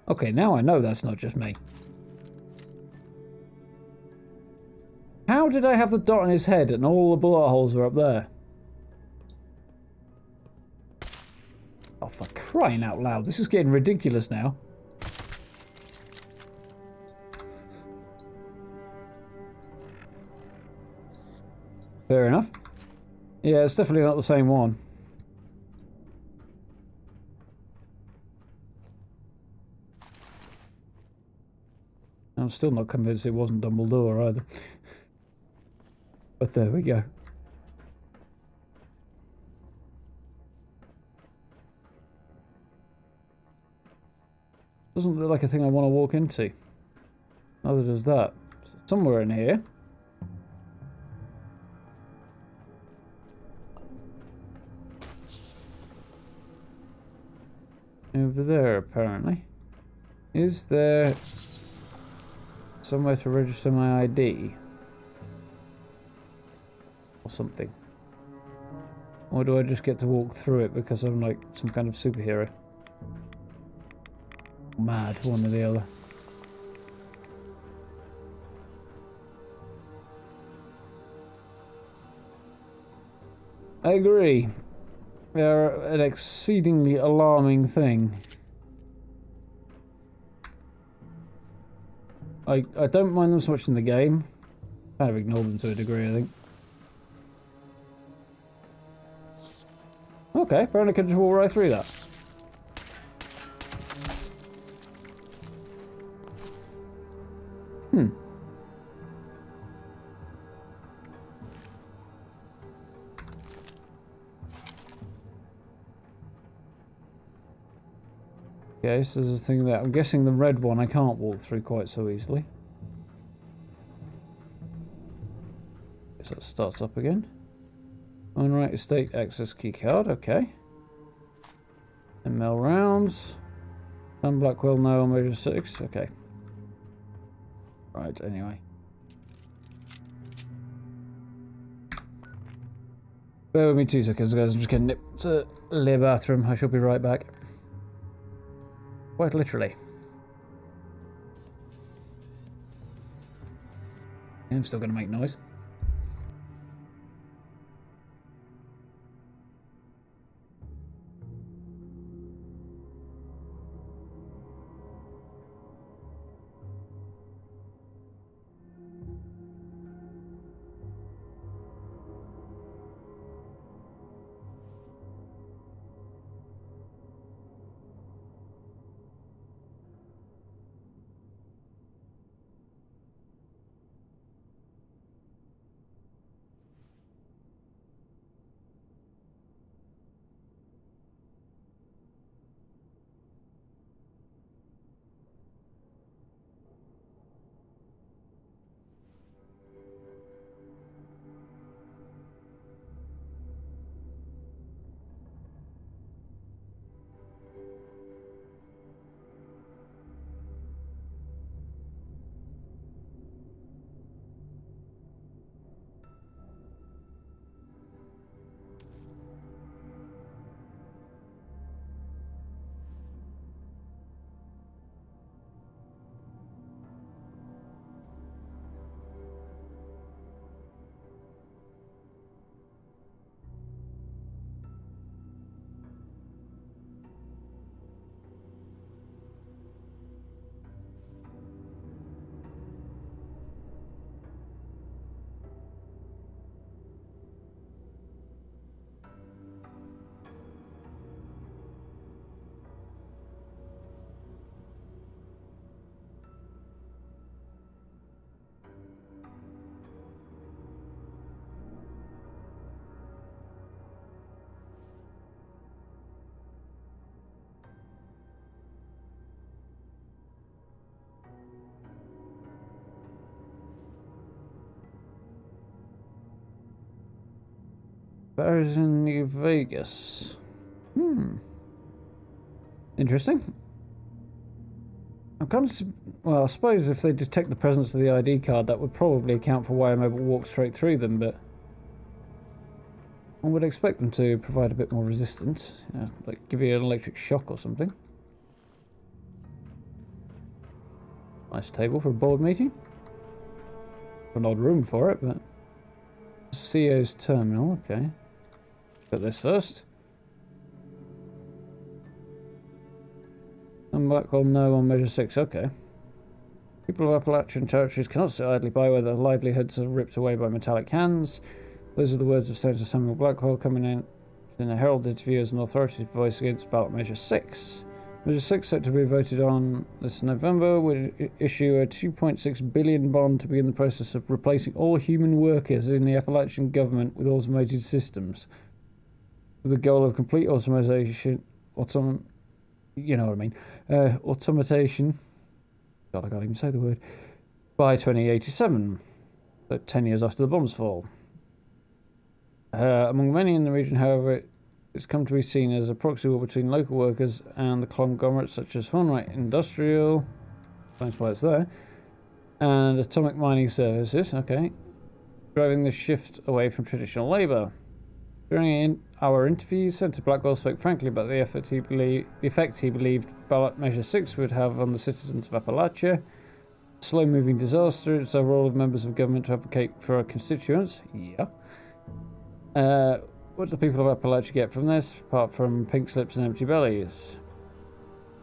Okay, now I know that's not just me. How did I have the dot on his head and all the bullet holes are up there? Oh, for crying out loud! This is getting ridiculous now. Fair enough. Yeah, it's definitely not the same one. I'm still not convinced it wasn't Dumbledore either. But there we go. Doesn't look like a thing I want to walk into. Neither does that. Somewhere in here. Over there, apparently. Is there somewhere to register my ID? Or something? Or do I just get to walk through it because I'm like some kind of superhero? Mad, one or the other. I agree. They're an exceedingly alarming thing. I don't mind them so much in the game. Kind of ignore them to a degree, I think. Okay, apparently I can just walk right through that. Okay, so there's a thing there. I'm guessing the red one I can't walk through quite so easily. Guess that starts up again. Unright estate access keycard, okay. ML rounds. And Blackwell no on Major 6, okay. Right, anyway. Bear with me 2 seconds, guys. I'm just going to nip to the bathroom. I shall be right back. Quite literally. I'm still going to make noise. Barriers in New Vegas. Interesting. I'm kind of... Well, I suppose if they detect the presence of the ID card, that would probably account for why I'm able to walk straight through them, but... I would expect them to provide a bit more resistance. You know, like give you an electric shock or something. Nice table for a board meeting. An odd room for it, but... CEO's terminal, okay. Got this first. And Blackwell no on measure 6, okay. People of Appalachian territories cannot sit idly by where their livelihoods are ripped away by metallic hands. Those are the words of Senator Samuel Blackwell coming in a Herald interview as an authoritative voice against ballot measure 6. Measure 6, set to be voted on this November, would issue a $2.6 billion bond to begin the process of replacing all human workers in the Appalachian government with automated systems, with the goal of complete automation, you know what I mean, automation, God, I can't even say the word, by 2087, so 10 years after the bombs fall. Among many in the region, however, it's come to be seen as a proxy war between local workers and the conglomerates such as Hornwright Industrial, that's why it's there, and Atomic Mining Services, okay, driving the shift away from traditional labour. During our interview, Senator Blackwell spoke frankly about the effect he believed ballot measure 6 would have on the citizens of Appalachia. A slow-moving disaster, it's our role of members of government to advocate for our constituents. Yeah. What do the people of Appalachia get from this, apart from pink slips and empty bellies?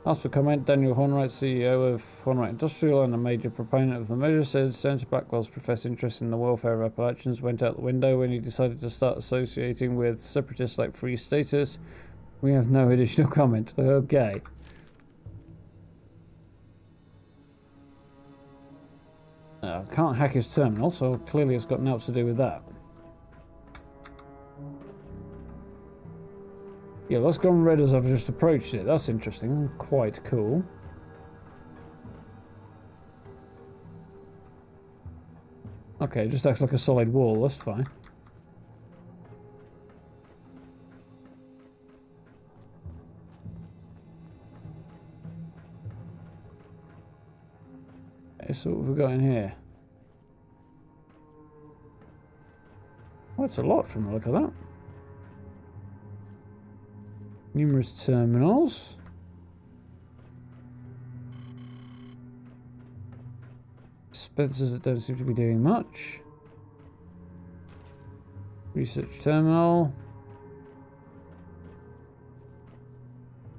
Asked for comment, Daniel Hornwright, CEO of Hornwright Industrial and a major proponent of the measure, said Senator Blackwell's professed interest in the welfare of Appalachians went out the window when he decided to start associating with separatists like Free Staters. We have no additional comment. Okay. Can't hack his terminal, so clearly it's got nothing to do with that. Yeah, that's gone red as I've just approached it. That's interesting. Quite cool. Okay, it just acts like a solid wall. That's fine. Okay, so what have we got in here? Oh, it's a lot from the look of that. Numerous terminals. Dispensers that don't seem to be doing much. Research terminal.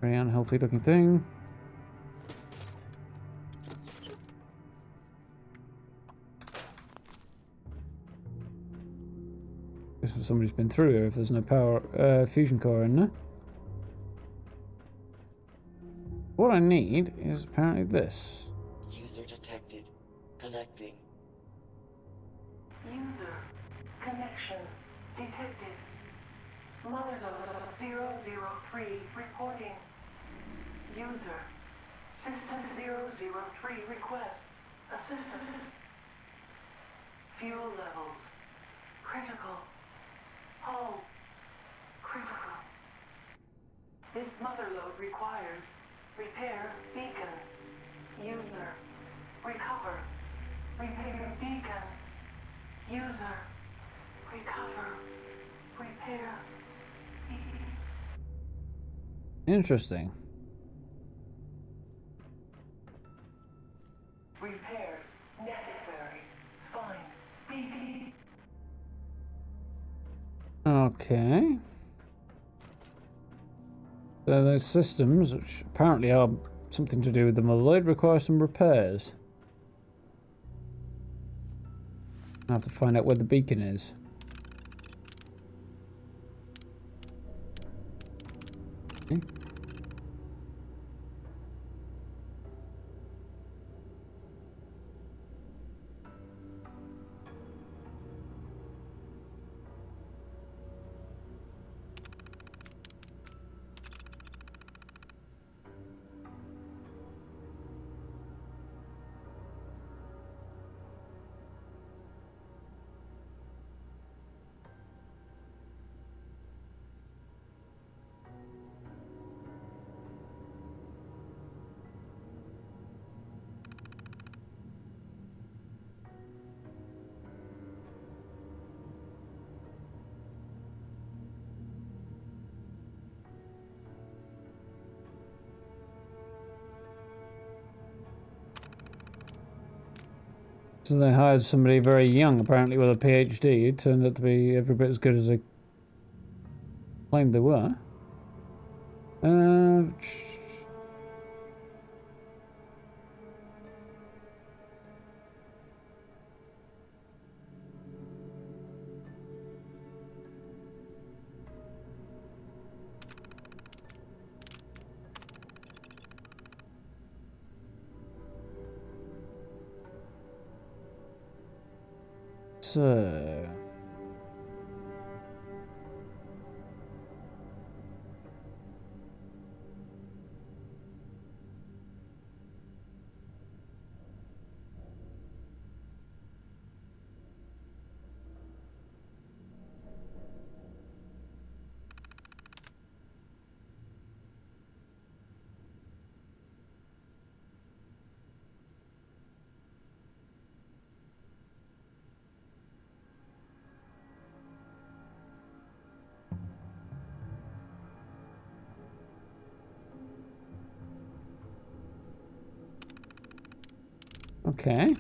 Very unhealthy looking thing. Guess somebody's been through here if there's no power fusion core in there. What I need is apparently this. User detected. Connecting. User connection detected. Mother 003 reporting. User system 003 requests assistance. Fuel levels critical. Hull critical. This mother load requires repair beacon. User. Recover. Repair beacon. User. Recover. Repair. Interesting. Repairs necessary. Find beacon. Okay. So those systems, which apparently are something to do with the motherload, require some repairs. I have to find out where the beacon is. Okay. So they hired somebody very young, apparently with a PhD, who turned out to be every bit as good as they claimed they were. So... Okay.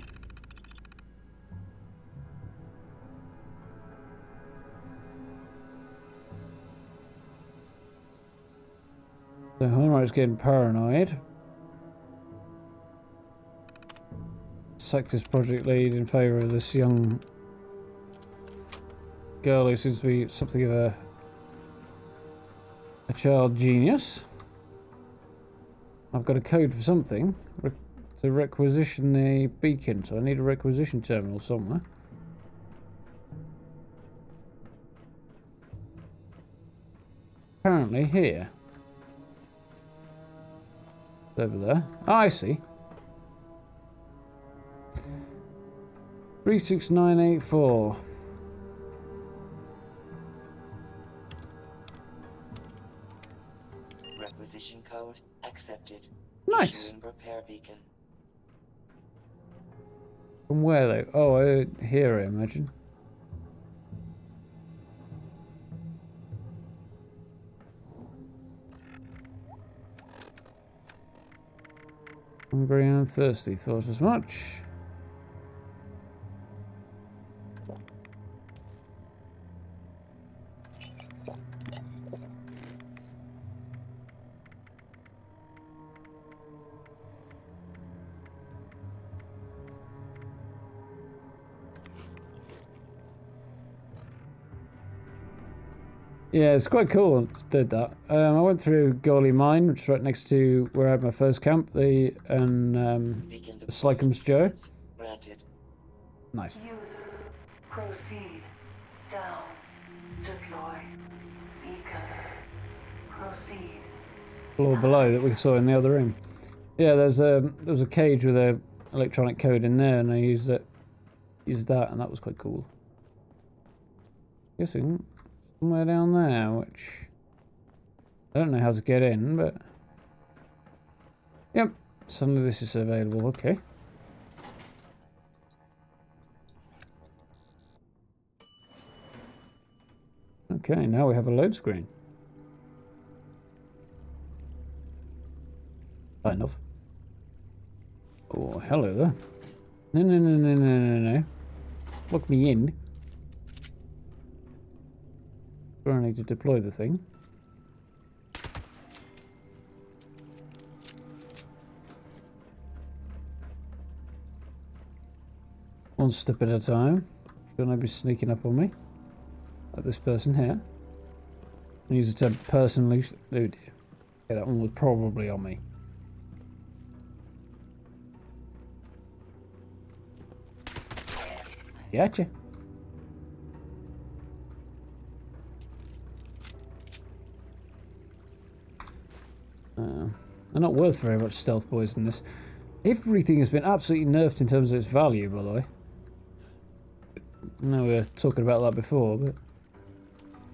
So Hornwright's getting paranoid. Sacked his project lead in favour of this young girl who seems to be something of a child genius. I've got a code for something. To requisition the beacon, so I need a requisition terminal somewhere. Apparently here. It's over there. Oh, I see. 36984. Requisition code accepted. Nice. Issuing repair beacon. From where though? Oh, here I imagine. Hungry and thirsty, thought as much. Yeah, it's quite cool. I did that. I went through Gorley Mine, which is right next to where I had my first camp, the Slycombe's Joe. Granted. Nice. User, proceed. Down. Deploy. Beacon. Proceed. Floor below that we saw in the other room. Yeah, there was a cage with a electronic code in there, and I used that, and that was quite cool. Guessing somewhere down there, which I don't know how to get in, but yep, suddenly this is available. Okay. Okay, now we have a load screen. Kind of. Oh, hello there. No. Lock me in. I need to deploy the thing. One step at a time. Shouldn't I be sneaking up on me? Like this person here. I use the term personally. Oh dear. Yeah, that one was probably on me. Gotcha. They're not worth very much, stealth boys, in this. Everything has been absolutely nerfed in terms of its value, by the way. I know we were talking about that before, but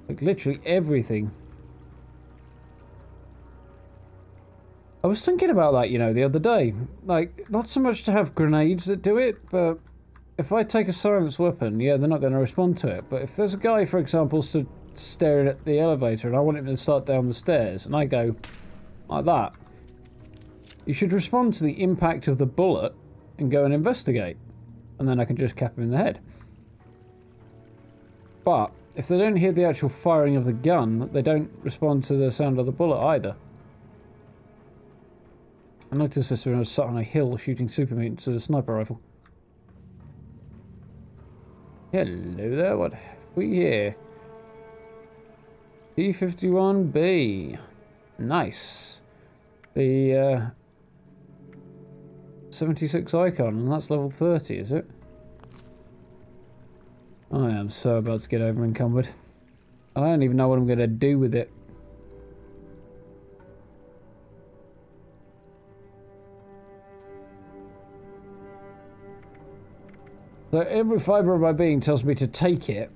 like literally everything. I was thinking about that, you know, the other day. Like, not so much to have grenades that do it, but if I take a silenced weapon, yeah, they're not going to respond to it. But if there's a guy, for example, stood staring at the elevator and I want him to start down the stairs, and I go like that, you should respond to the impact of the bullet and go and investigate. and then I can just cap him in the head. But if they don't hear the actual firing of the gun, they don't respond to the sound of the bullet either. I noticed this when I was sat on a hill shooting super mutants with a sniper rifle. Hello there, what have we here? P51B. Nice. The 76 icon, and that's level 30, is it? I am so about to get over encumbered. I don't even know what I'm going to do with it. So every fibre of my being tells me to take it,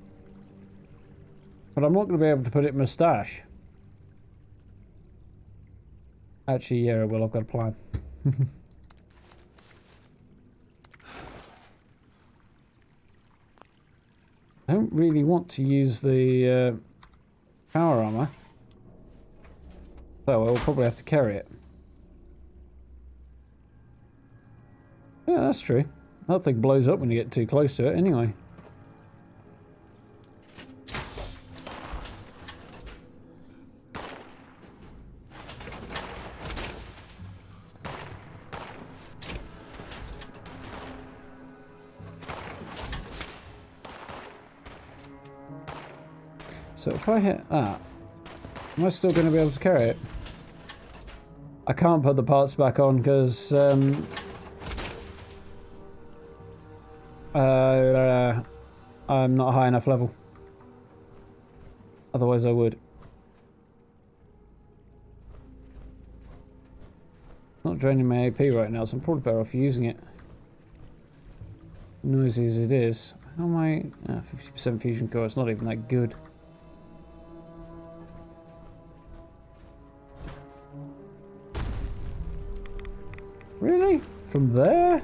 but I'm not going to be able to put it in my stash. Actually, yeah, well, I've got a plan. I don't really want to use the power armor, so I'll probably have to carry it. Yeah, that's true. That thing blows up when you get too close to it anyway. So if I hit that, am I still going to be able to carry it? I can't put the parts back on because I'm not high enough level. Otherwise I would. Not draining my AP right now, so I'm probably better off using it. Noisy as it is. How am I? 50% fusion core, it's not even that good. Really? From there?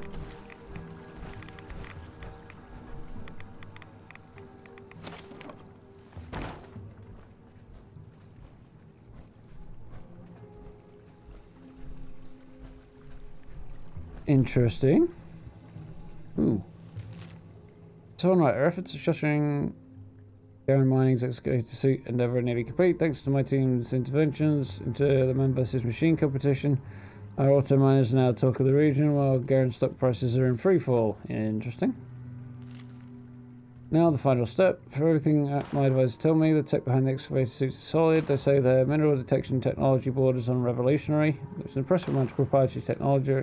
Interesting. Ooh. So alright, our efforts of shuttering Xion Mining's excavator suit endeavour are nearly complete. Thanks to my team's interventions into the man vs machine competition, our auto miners are now talk of the region, while Garen stock prices are in free fall. Interesting. Now the final step. For everything my advisors tell me, the tech behind the excavator suits is solid. They say their mineral detection technology borders on revolutionary. There's an impressive amount of proprietary technology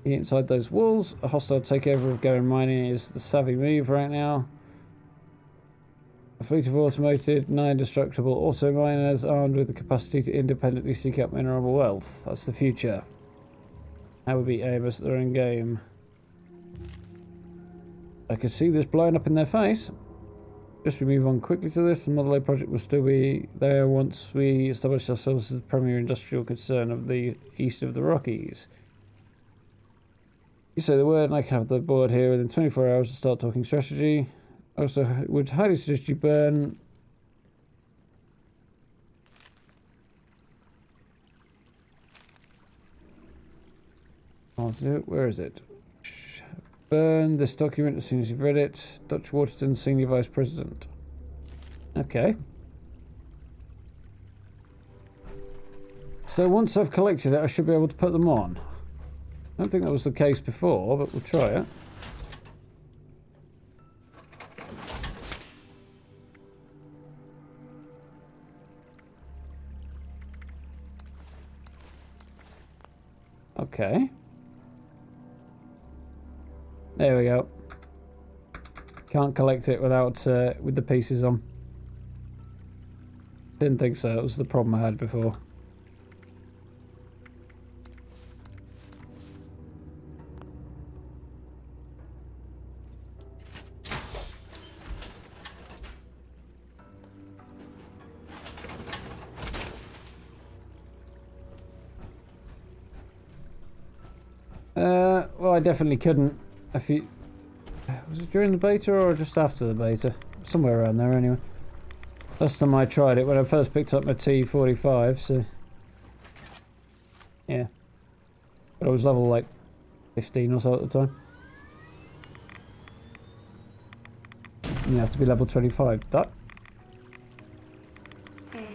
inside those walls. A hostile takeover of Garen Mining is the savvy move right now. A fleet of automated, non-destructible auto miners armed with the capacity to independently seek out mineral wealth. That's the future. How would be Amos at their own game? I can see this blowing up in their face. Just we move on quickly to this, the Model A project will still be there once we establish ourselves as the premier industrial concern of the east of the Rockies. You say the word and I can have the board here within 24 hours to start talking strategy. Also, would highly suggest you burn... Where is it? Burn this document as soon as you've read it. Dr. Waterton, Senior Vice President. Okay. So once I've collected it, I should be able to put them on. I don't think that was the case before, but we'll try it. Okay. There we go. Can't collect it without with the pieces on. Didn't think so. It was the problem I had before. Well, I definitely couldn't. Was it during the beta or just after the beta? Somewhere around there anyway. Last time I tried it when I first picked up my T45, so... yeah. But I was level like 15 or so at the time. You have to be level 25. That. Beacon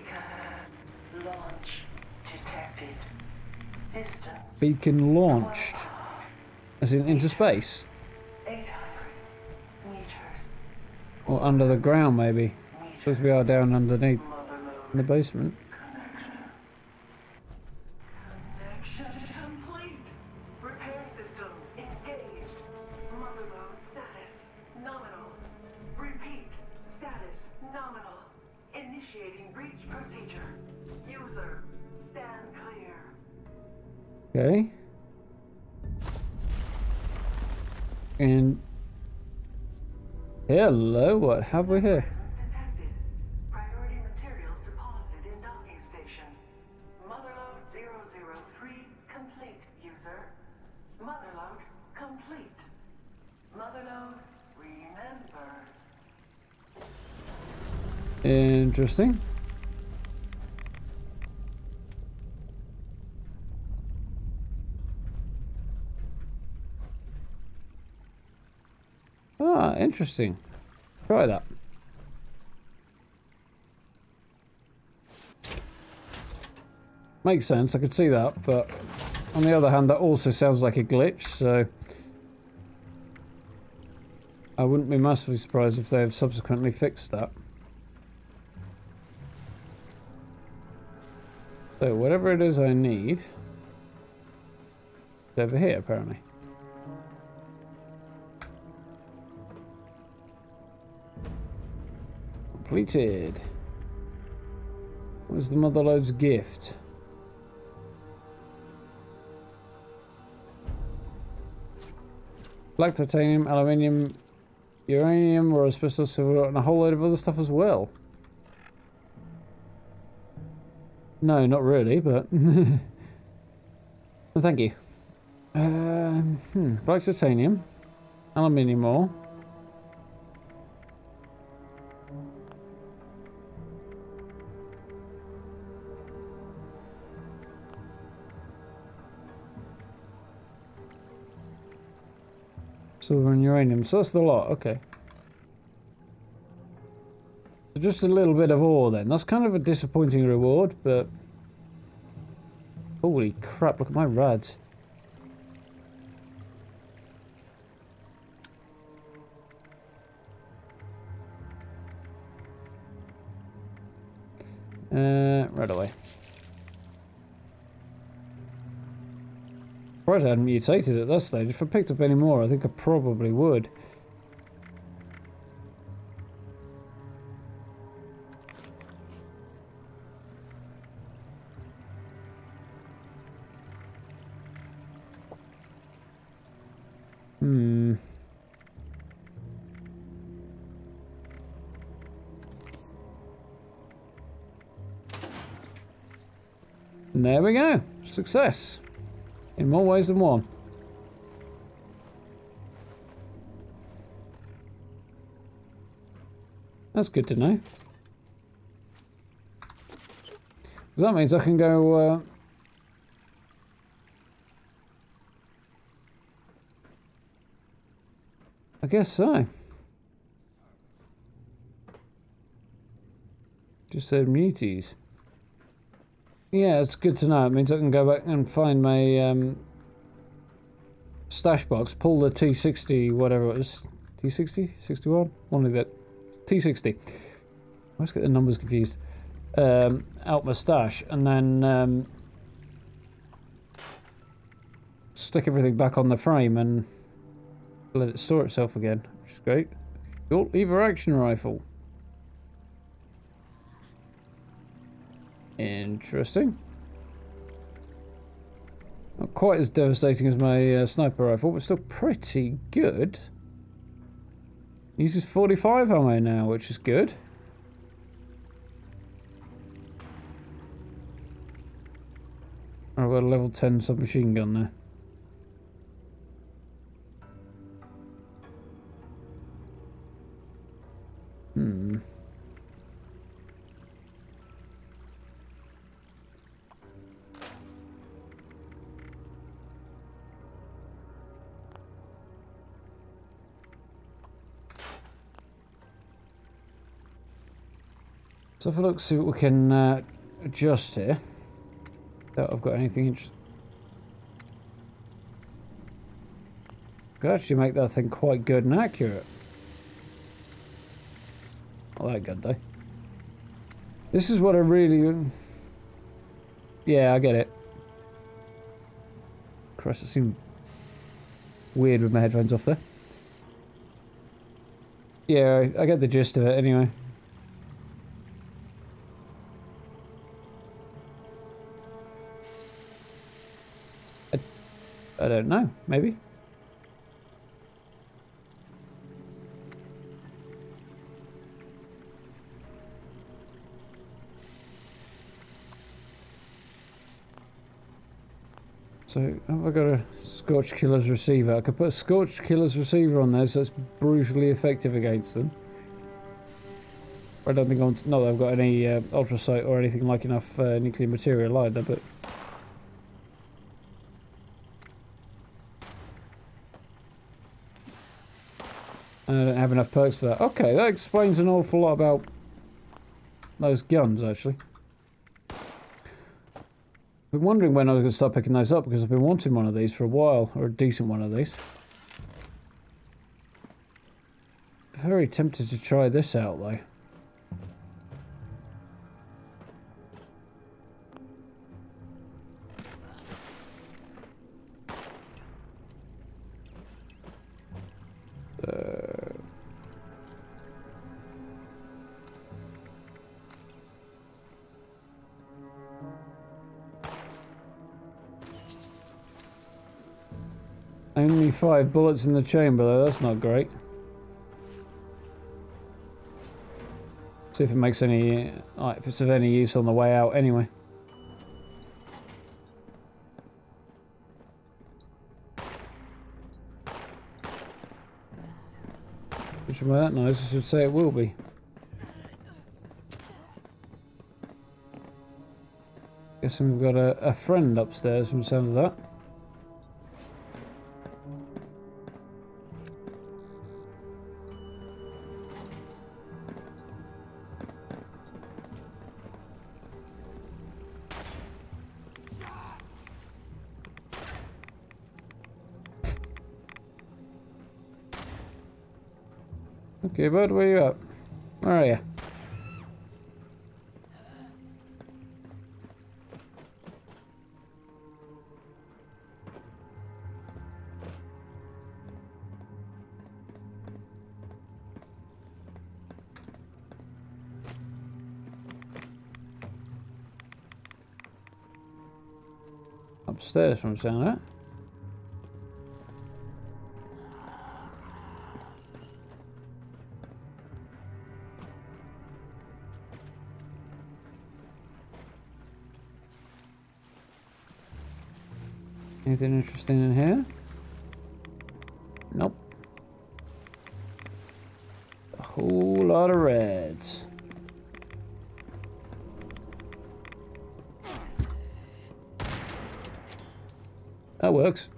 launch detected. Distance Beacon launched. As in into space? 800 meters. Or under the ground, maybe. Because we are down underneath in the basement. Connection complete. Repair systems engaged. Motherload status nominal. Repeat. Status nominal. Initiating breach procedure. User, stand clear. Okay. And hello, what have we here? Detected. Priority materials deposited in docking station. Motherload 003 complete, user. Motherload complete. Motherload remembered. Interesting. Ah, interesting. Try that. Makes sense, I could see that, but on the other hand, that also sounds like a glitch, so I wouldn't be massively surprised if they have subsequently fixed that. So, whatever it is I need, it's over here, apparently. Completed. Where's the Motherload's gift? Black titanium, aluminium, uranium, or asbestos, silver, and a whole load of other stuff as well. No, not really, but thank you. Black titanium, aluminium ore. Silver and uranium, so that's the lot, okay. So just a little bit of ore then. That's kind of a disappointing reward, but... Holy crap, look at my rads. Right away. Surprised I hadn't mutated at that stage. If I picked up any more, I think I probably would. And there we go. Success. In more ways than one. That's good to know. That means I can go... I guess so. Just said muties. Yeah, it's good to know. It means I can go back and find my stash box, pull the T60, whatever it was. T60? 61? One of that. T60. I always get the numbers confused. Out my stash, and then stick everything back on the frame and let it store itself again, which is great. Short lever action rifle. Interesting. Not quite as devastating as my sniper rifle, but still pretty good. Uses 45 ammo now, which is good. I've got a level 10 submachine gun there. So if I look, see what we can adjust here. Doubt I've got anything interesting. Could actually make that thing quite good and accurate. Not that good though. This is what I really... Yeah, I get it. Christ, it seemed weird with my headphones off there. Yeah, I get the gist of it anyway. I don't know, maybe. So, have I got a Scorched Killer's receiver? I could put a Scorched Killer's receiver on there so it's brutally effective against them. I don't think not that I've got any ultrasight or anything like enough nuclear material either, but... I don't have enough perks for that. Okay, that explains an awful lot about those guns, actually. I've been wondering when I was going to start picking those up because I've been wanting one of these for a while, or a decent one of these. Very tempted to try this out though. Only 5 bullets in the chamber though, that's not great. See if it makes any, if it's of any use on the way out anyway. Which by that noise, I should say it will be. Guessing we've got a friend upstairs from the sound of that. Okay, bud, where you at? Where are you? Upstairs from the sound of it. Anything interesting in here? Nope. A whole lot of reds. That works.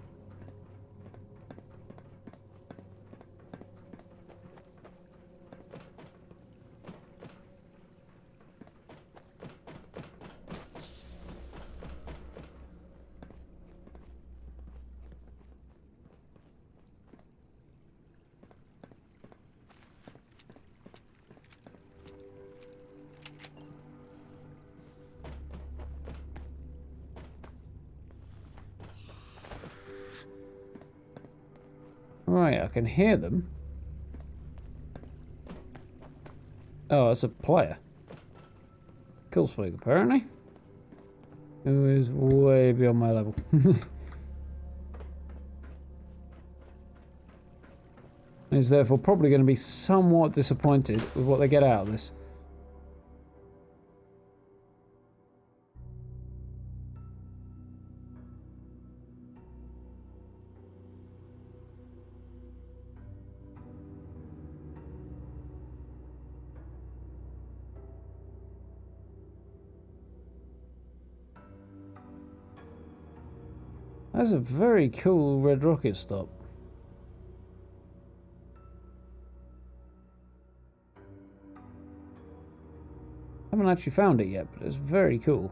Right, I can hear them. Oh, it's a player. Killspeak, apparently. Who is way beyond my level. Is therefore probably going to be somewhat disappointed with what they get out of this. That's a very cool red rocket stop. I haven't actually found it yet, but it's very cool.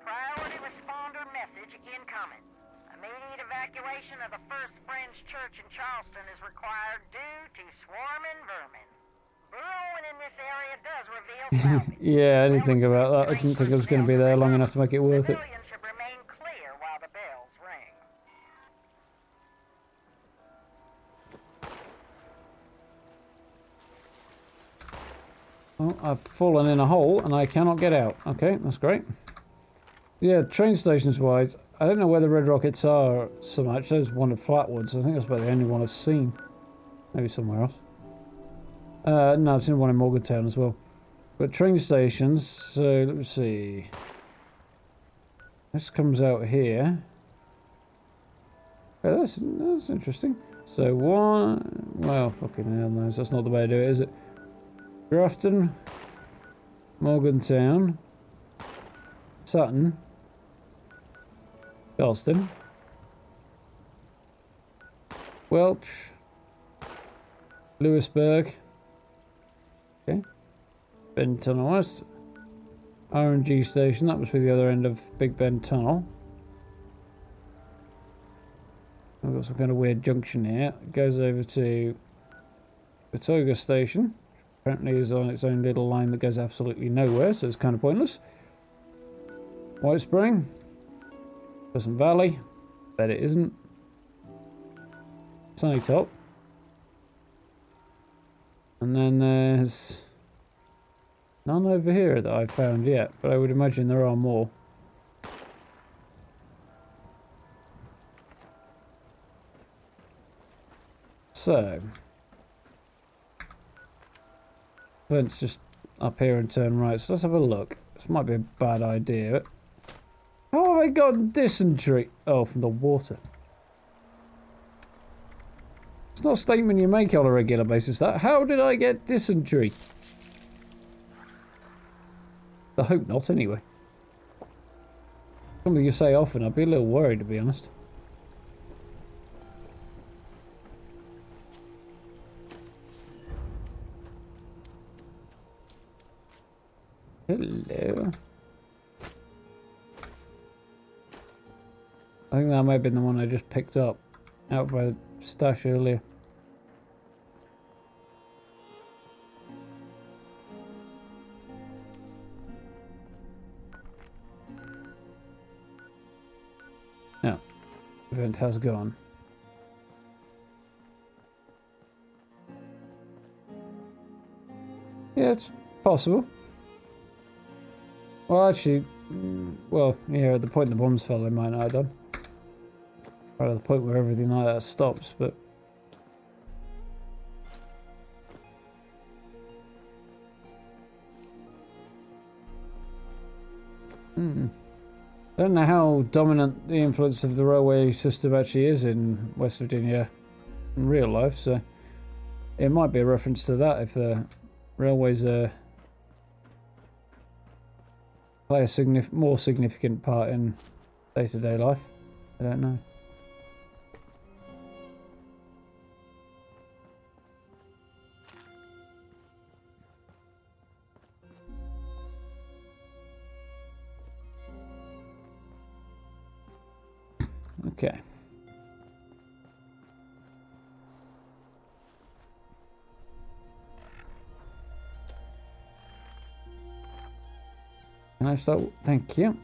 Priority responder message incoming. Immediate evacuation of the First Friends Church in Charleston is required due to swarming vermin. Burrowing in this area does reveal salvage. Yeah, I didn't think about that. I didn't think I was going to be there long enough to make it worth it. Civilians should remain clear while the bells ring. Well, I've fallen in a hole and I cannot get out. Okay, that's great. Yeah, train stations wise, I don't know where the red rockets are so much. There's one at Flatwoods. I think that's about the only one I've seen. Maybe somewhere else. No, I've seen one in Morgantown as well. But train stations, so let me see. This comes out here. Oh, that's interesting. So one, well, fucking hell knows. That's not the way to do it, is it? Grafton, Morgantown, Sutton, Charleston, Welch, Lewisburg, okay, Bend Tunnel West, RNG Station, that must be the other end of Big Bend Tunnel. I've got some kind of weird junction here. It goes over to Batoga Station. Apparently is on its own little line that goes absolutely nowhere, so it's kind of pointless. White Spring, Pleasant Valley, bet it isn't. Sunny Top, and then there's none over here that I've found yet, but I would imagine there are more. So let's just up here and turn right. So let's have a look. This might be a bad idea. But how have I gotten dysentery? Oh, from the water. It's not a statement you make on a regular basis, that. How did I get dysentery? I hope not, anyway. Something you say often. I'd be a little worried, to be honest. Hello. I think that might have been the one I just picked up out by the stash earlier. Now, event has gone. Yeah, it's possible. Well, actually, well, yeah, at the point the bombs fell, they might not have done. Or at the point where everything like that stops, but... I don't know how dominant the influence of the railway system actually is in West Virginia in real life, so... It might be a reference to that if the railways are... play a more significant part in day-to-day life. I don't know. Okay. Can I start? Thank you.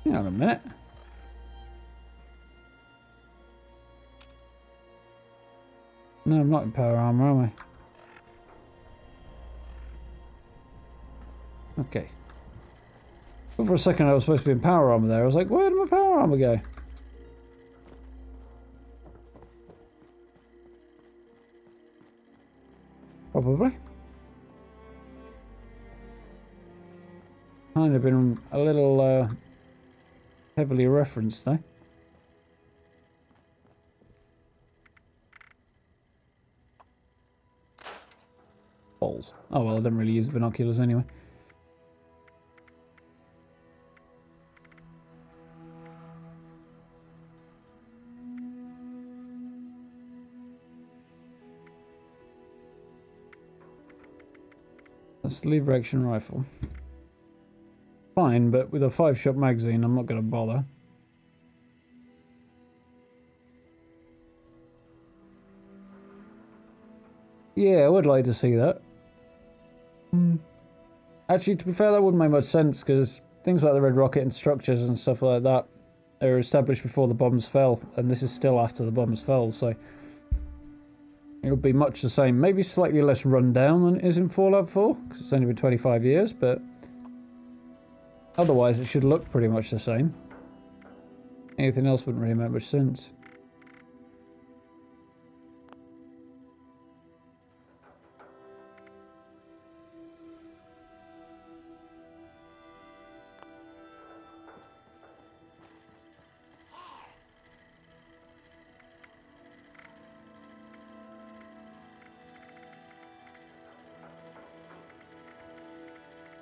Hang on a minute. No, I'm not in power armor, am I? Okay. But for a second I was supposed to be in power armor there. I was like, where did my power armor go? Probably. Kind of been a little heavily referenced though. Balls. Oh well, I don't really use binoculars anyway. That's the lever action rifle. Fine, but with a 5-shot magazine, I'm not going to bother. Yeah, I would like to see that. Actually, to be fair, that wouldn't make much sense, because things like the Red Rocket and structures and stuff like that are established before the bombs fell, and this is still after the bombs fell, so it would be much the same. Maybe slightly less run down than it is in Fallout 4, because it's only been 25 years, but otherwise it should look pretty much the same. Anything else wouldn't really make much sense.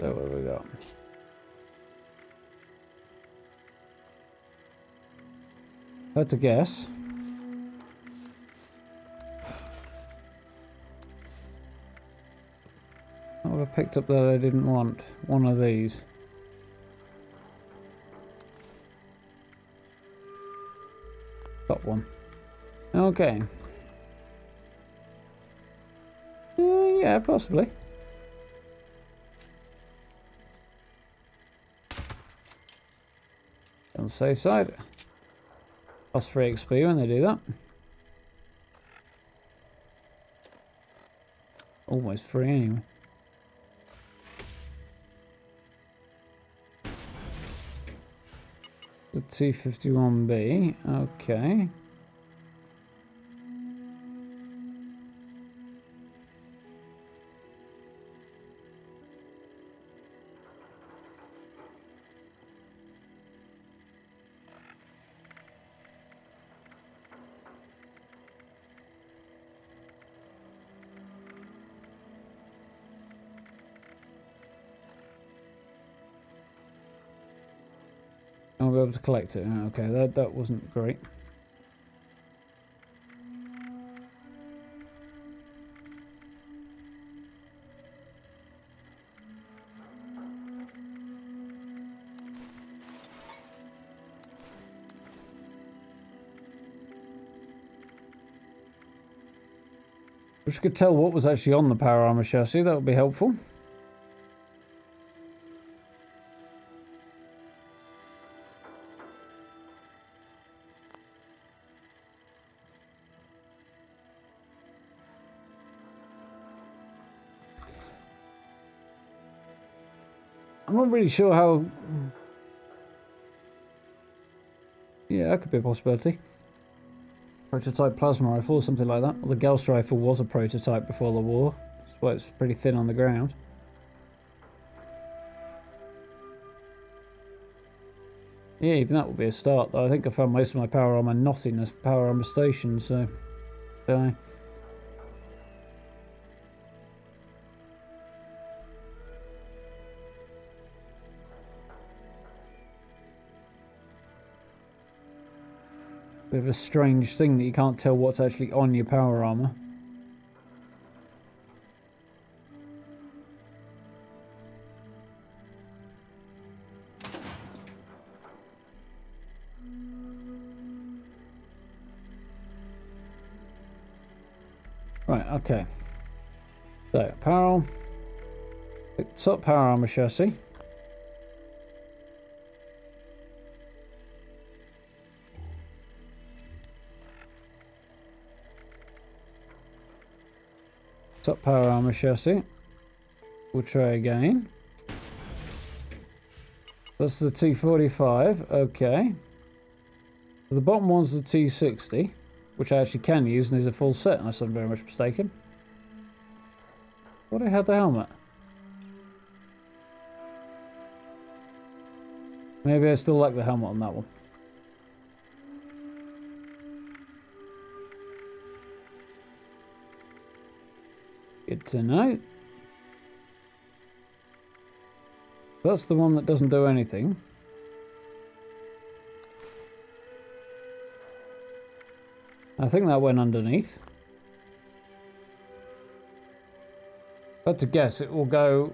So what have we got? That's a guess. What have I picked up that I didn't want? One of these. Got one. Okay. Yeah, possibly. On the safe side. Plus 3 XP when they do that. Almost free anyway. The T-51B, okay. I'll be able to collect it. Okay, that wasn't great. Wish I could tell what was actually on the power armor chassis. That would be helpful. I'm not really sure how... Yeah, that could be a possibility. Prototype plasma rifle or something like that. Well, the Gauss rifle was a prototype before the war. That's why it's pretty thin on the ground. Yeah, even that would be a start, though. I think I found most of my power armor not in a power armor station, so... Don't know. Bit of a strange thing that you can't tell what's actually on your power armor. Right, okay. So, apparel. Pick the top power armor chassis. Top power armor chassis. We'll try again. That's the T45, okay. The bottom one's the T60, which I actually can use and is a full set, unless I'm very much mistaken. What, I had the helmet? Maybe I still like the helmet on that one. Good to know. That's the one that doesn't do anything. I think that went underneath. If I had to guess, it will go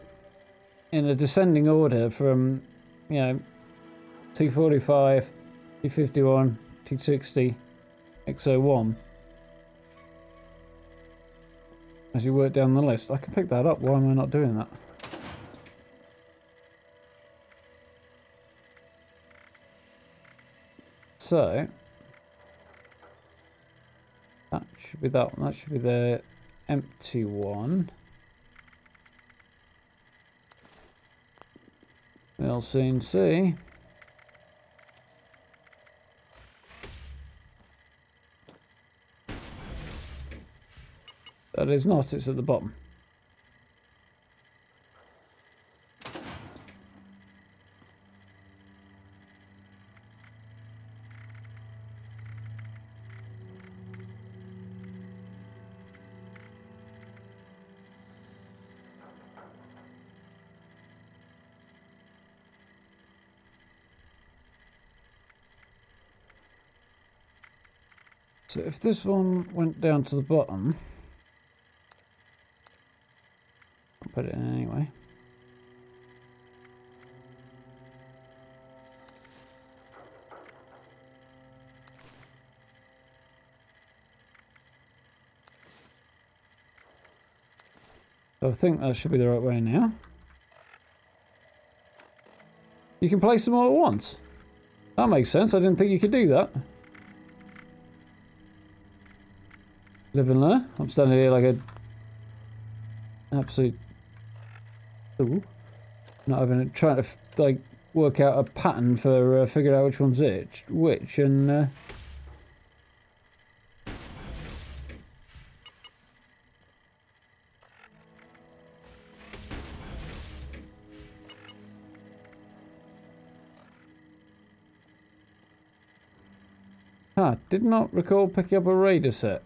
in a descending order from, you know, T45, T51, T60, XO1. As you work down the list. I can pick that up. Why am I not doing that? So that should be that one. That should be the empty one. We'll soon see. That is not, it's at the bottom. So if this one went down to the bottom, I'll put it in anyway. So I think that should be the right way now. You can place them all at once. That makes sense. I didn't think you could do that. Live and learn. I'm standing here like a absolute fool. Not even trying to like work out a pattern for figuring out which one's which, and did not recall picking up a radar set.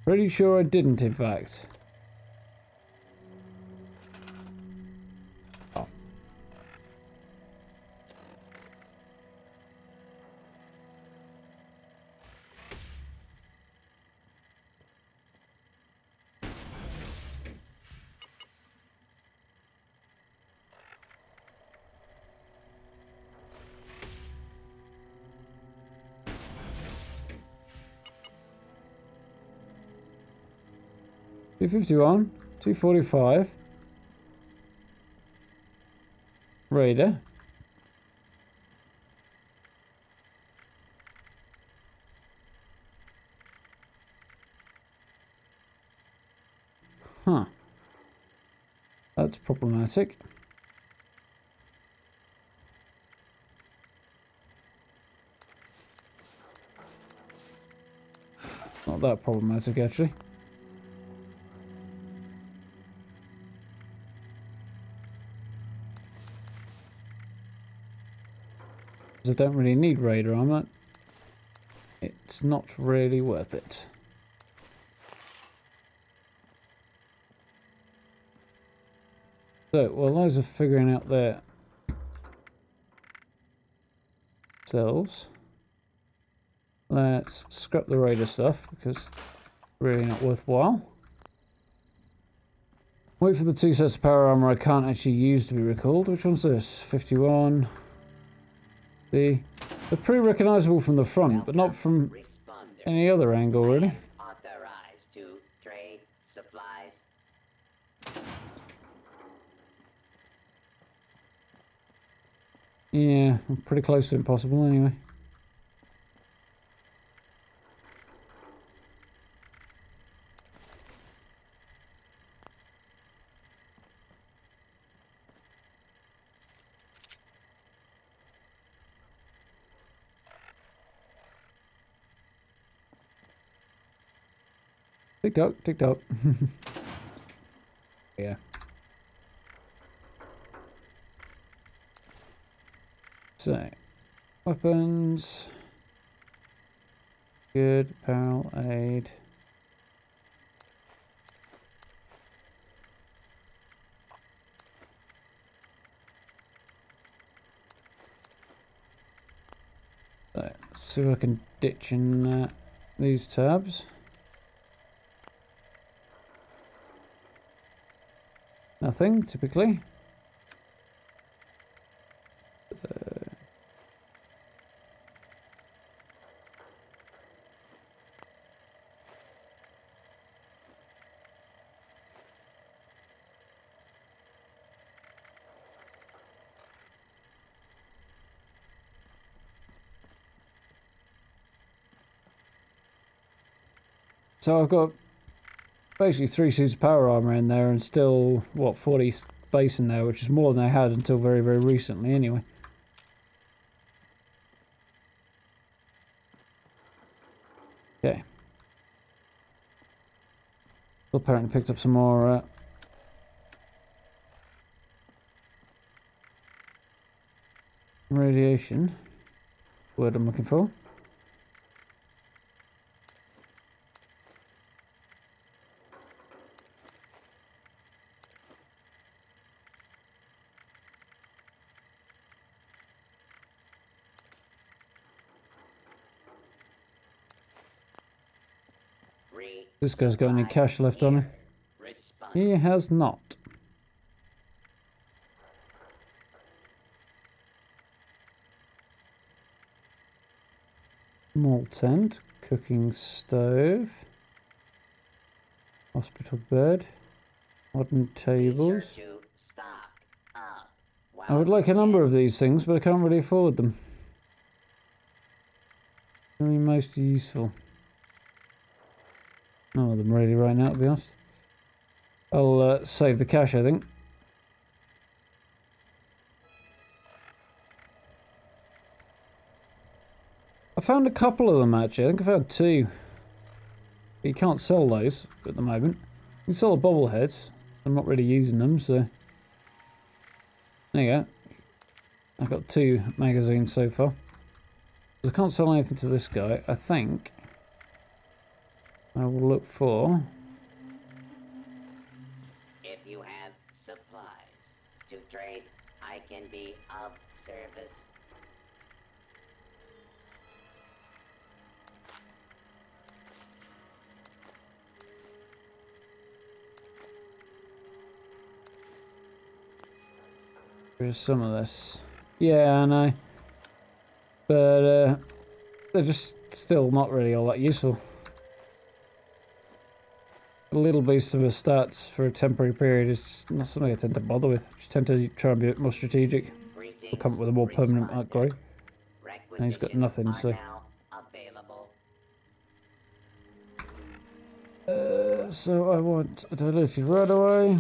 Pretty sure I didn't, in fact. Oh. T51, T45, radar. Huh. That's problematic. Not that problematic, actually. I don't really need radar armor. It's not really worth it. So, while those are figuring out their selves, let's scrap the radar stuff because it's really not worthwhile. Wait for the 2 sets of power armor I can't actually use to be recalled. Which one's this? 51. They're pretty recognizable from the front, but not from any other angle, really. Authorized to trade supplies. Yeah, I'm pretty close to impossible anyway. Tick-tock, tick-tock. Yeah. So, weapons. Good, apparel, aid. So, let's see if I can ditch in these tabs. Nothing, typically. So I've got basically 3 suits of power armor in there and still, what, 40 space in there, which is more than I had until very, very recently anyway. Okay. Apparently picked up some more radiation. Word I'm looking for. This guy's got any cash left on him? He has not. Small tent, cooking stove, hospital bed, modern tables. I would like a number of these things, but I can't really afford them. Really most useful. None of them really right now, to be honest. I'll save the cash, I think. I found a couple of them, actually. I think I found 2. But you can't sell those at the moment. You can sell the bobbleheads. I'm not really using them, so... There you go. I've got 2 magazines so far. I can't sell anything to this guy. I think... I will look for... If you have supplies to trade, I can be of service. There's some of this. Yeah, I know. But they're just still not really all that useful. A little boost of his stats for a temporary period is not something I tend to bother with. I just tend to try and be a bit more strategic. We'll come up with a more permanent upgrade. And he's got nothing, so... so I want a diluted right away.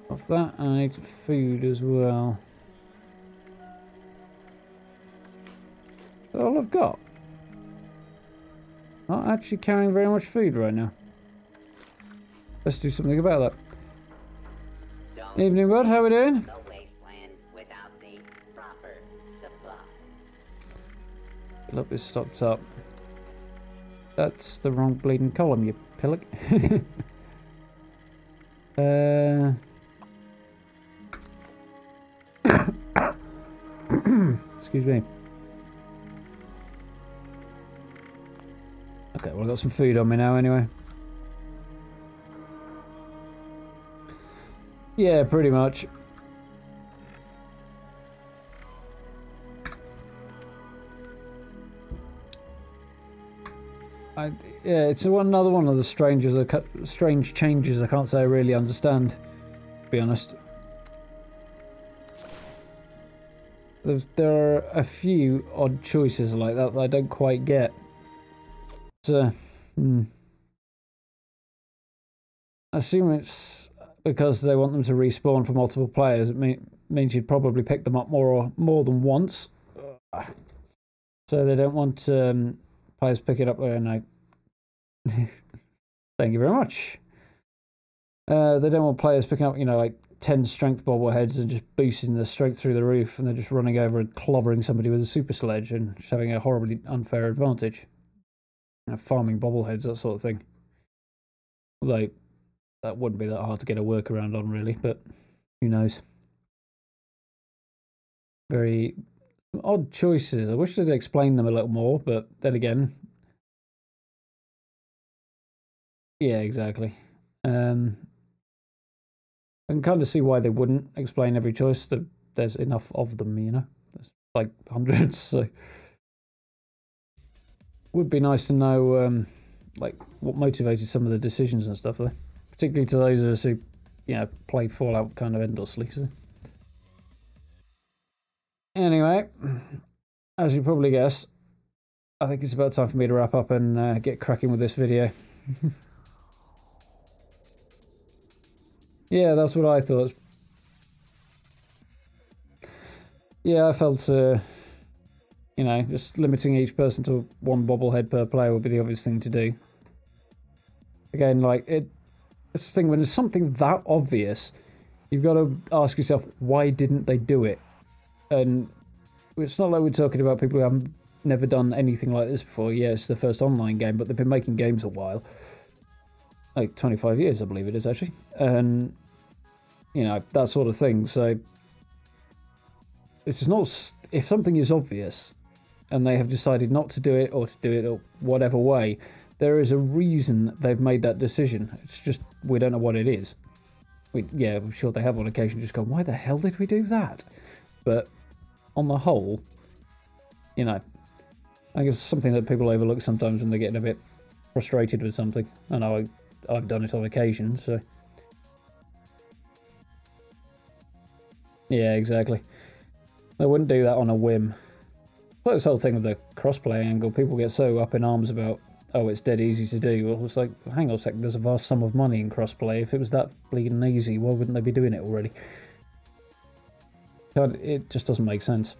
Of that, I need food as well. All I've got. Not actually carrying very much food right now. Let's do something about that. Evening, bud. How we doing? Look, this stocked up. That's the wrong bleeding column, you pillock. Excuse me. Okay, well, I've got some food on me now anyway. Yeah, pretty much. Yeah, it's another one of the strange changes I can't say I really understand, to be honest. There are a few odd choices like that I don't quite get. So, I assume it's because they want them to respawn for multiple players. It means you'd probably pick them up more than once. So they don't want players pick it up there, no. Thank you very much. They don't want players picking up, you know, like 10 strength bobbleheads and just boosting their strength through the roof, and they're just running over and clobbering somebody with a super sledge and just having a horribly unfair advantage. You know, farming bobbleheads, that sort of thing. Although, that wouldn't be that hard to get a workaround on, really, but who knows. Very Odd choices. I wish they'd explain them a little more, but then again, yeah, exactly. I can kind of see why they wouldn't explain every choice. There's enough of them, you know. There's like hundreds, so would be nice to know like what motivated some of the decisions and stuff, though. Particularly to those of us who, you know, play Fallout kind of endlessly. So anyway, as you probably guess, I think it's about time for me to wrap up and get cracking with this video. Yeah, that's what I thought. Yeah, I felt, you know, just limiting each person to one bobblehead per player would be the obvious thing to do. Again, like, it's the thing, when there's something that obvious, you've got to ask yourself, why didn't they do it? And it's not like we're talking about people who haven't never done anything like this before. Yeah, it's their first online game, but they've been making games a while. Like 25 years, I believe it is, actually. And, you know, that sort of thing. So, it's not, if something is obvious and they have decided not to do it or to do it or whatever way, there is a reason they've made that decision. It's just, we don't know what it is. Yeah, I'm sure they have on occasion just gone, why the hell did we do that? But on the whole, you know, I guess it's something that people overlook sometimes when they're getting a bit frustrated with something. I know I've done it on occasion, so. Yeah, exactly. I wouldn't do that on a whim. Like this whole thing with the crossplay angle, people get so up in arms about, oh, it's dead easy to do. Well, it's like, hang on a second, there's a vast sum of money in crossplay. If it was that bleeding easy, why wouldn't they be doing it already? It just doesn't make sense.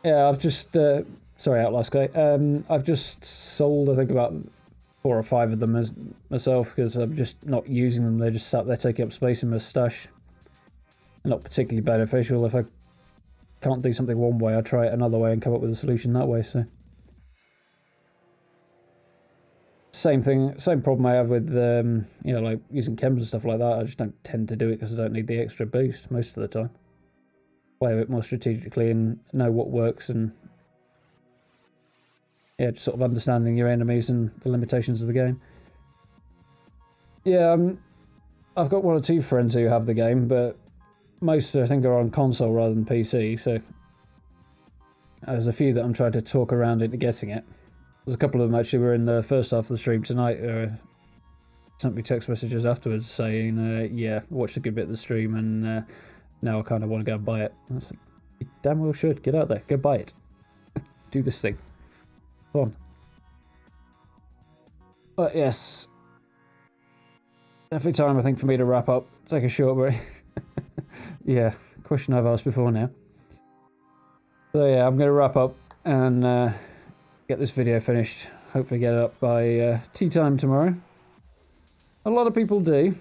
Yeah, I've just, sorry, Outlast guy. I've just sold, I think, about 4 or 5 of them myself because I'm just not using them. They're just sat there taking up space in my stash. Not particularly beneficial. If I can't do something one way, I try it another way and come up with a solution that way. So same thing, same problem I have with you know, like using chems and stuff like that. I just don't tend to do it because I don't need the extra boost most of the time. Play a bit more strategically and know what works, and yeah, just sort of understanding your enemies and the limitations of the game. Yeah, I've got 1 or 2 friends who have the game, but most, I think, are on console rather than PC, so there's a few that I'm trying to talk around into getting it. There's a couple of them actually were in the first half of the stream tonight, sent me text messages afterwards saying, yeah, watched a good bit of the stream and now I kind of want to go and buy it. I was like, you damn well should, get out there, go buy it. Do this thing. Come on. But yes, definitely time, I think, for me to wrap up, take a short break. Yeah, question I've asked before now. So yeah, I'm going to wrap up and get this video finished. Hopefully get it up by tea time tomorrow. A lot of people do.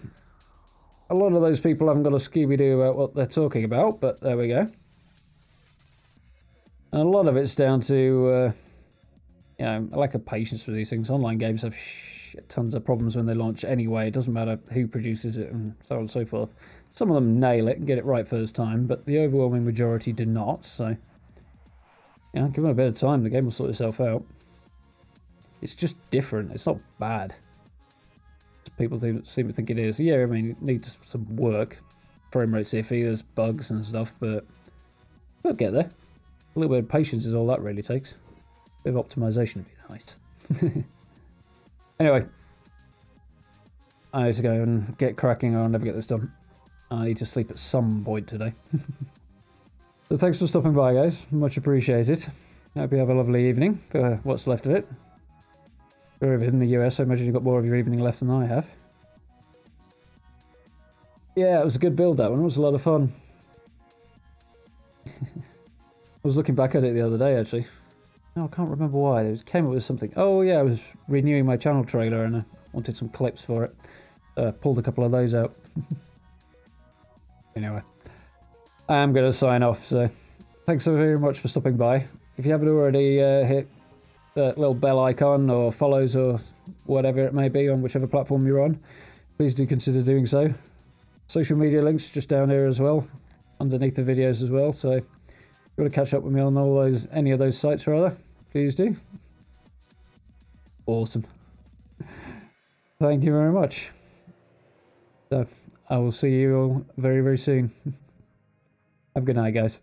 A lot of those people haven't got a Scooby-Doo about what they're talking about, but there we go. And a lot of it's down to, you know, a lack of patience for these things. Online games have tons of problems when they launch anyway. It doesn't matter who produces it and so on and so forth. Some of them nail it and get it right first time, but the overwhelming majority do not, so yeah, give them a bit of time, the game will sort itself out. It's just different, it's not bad. People seem to think it is. Yeah, I mean, it needs some work. Frame rate's iffy, there's bugs and stuff, but we'll get there. A little bit of patience is all that really takes. A bit of optimization would be nice. Anyway, I need to go and get cracking or I'll never get this done. I need to sleep at some point today. So thanks for stopping by, guys. Much appreciated. Hope you have a lovely evening for what's left of it. If you're in the US, I imagine you've got more of your evening left than I have. Yeah, it was a good build, that one. It was a lot of fun. I was looking back at it the other day, actually. No, I can't remember why. It came up with something. Oh, yeah, I was renewing my channel trailer and I wanted some clips for it. Pulled a couple of those out. Anyway, I am going to sign off, so thanks so very much for stopping by. If you haven't already hit that little bell icon or follows or whatever it may be on whichever platform you're on, please do consider doing so. Social media links just down here as well, underneath the videos as well, so you want to catch up with me on all those, any of those sites or other, please do. Awesome. Thank you very much. So I will see you all very, very soon. Have a good night, guys.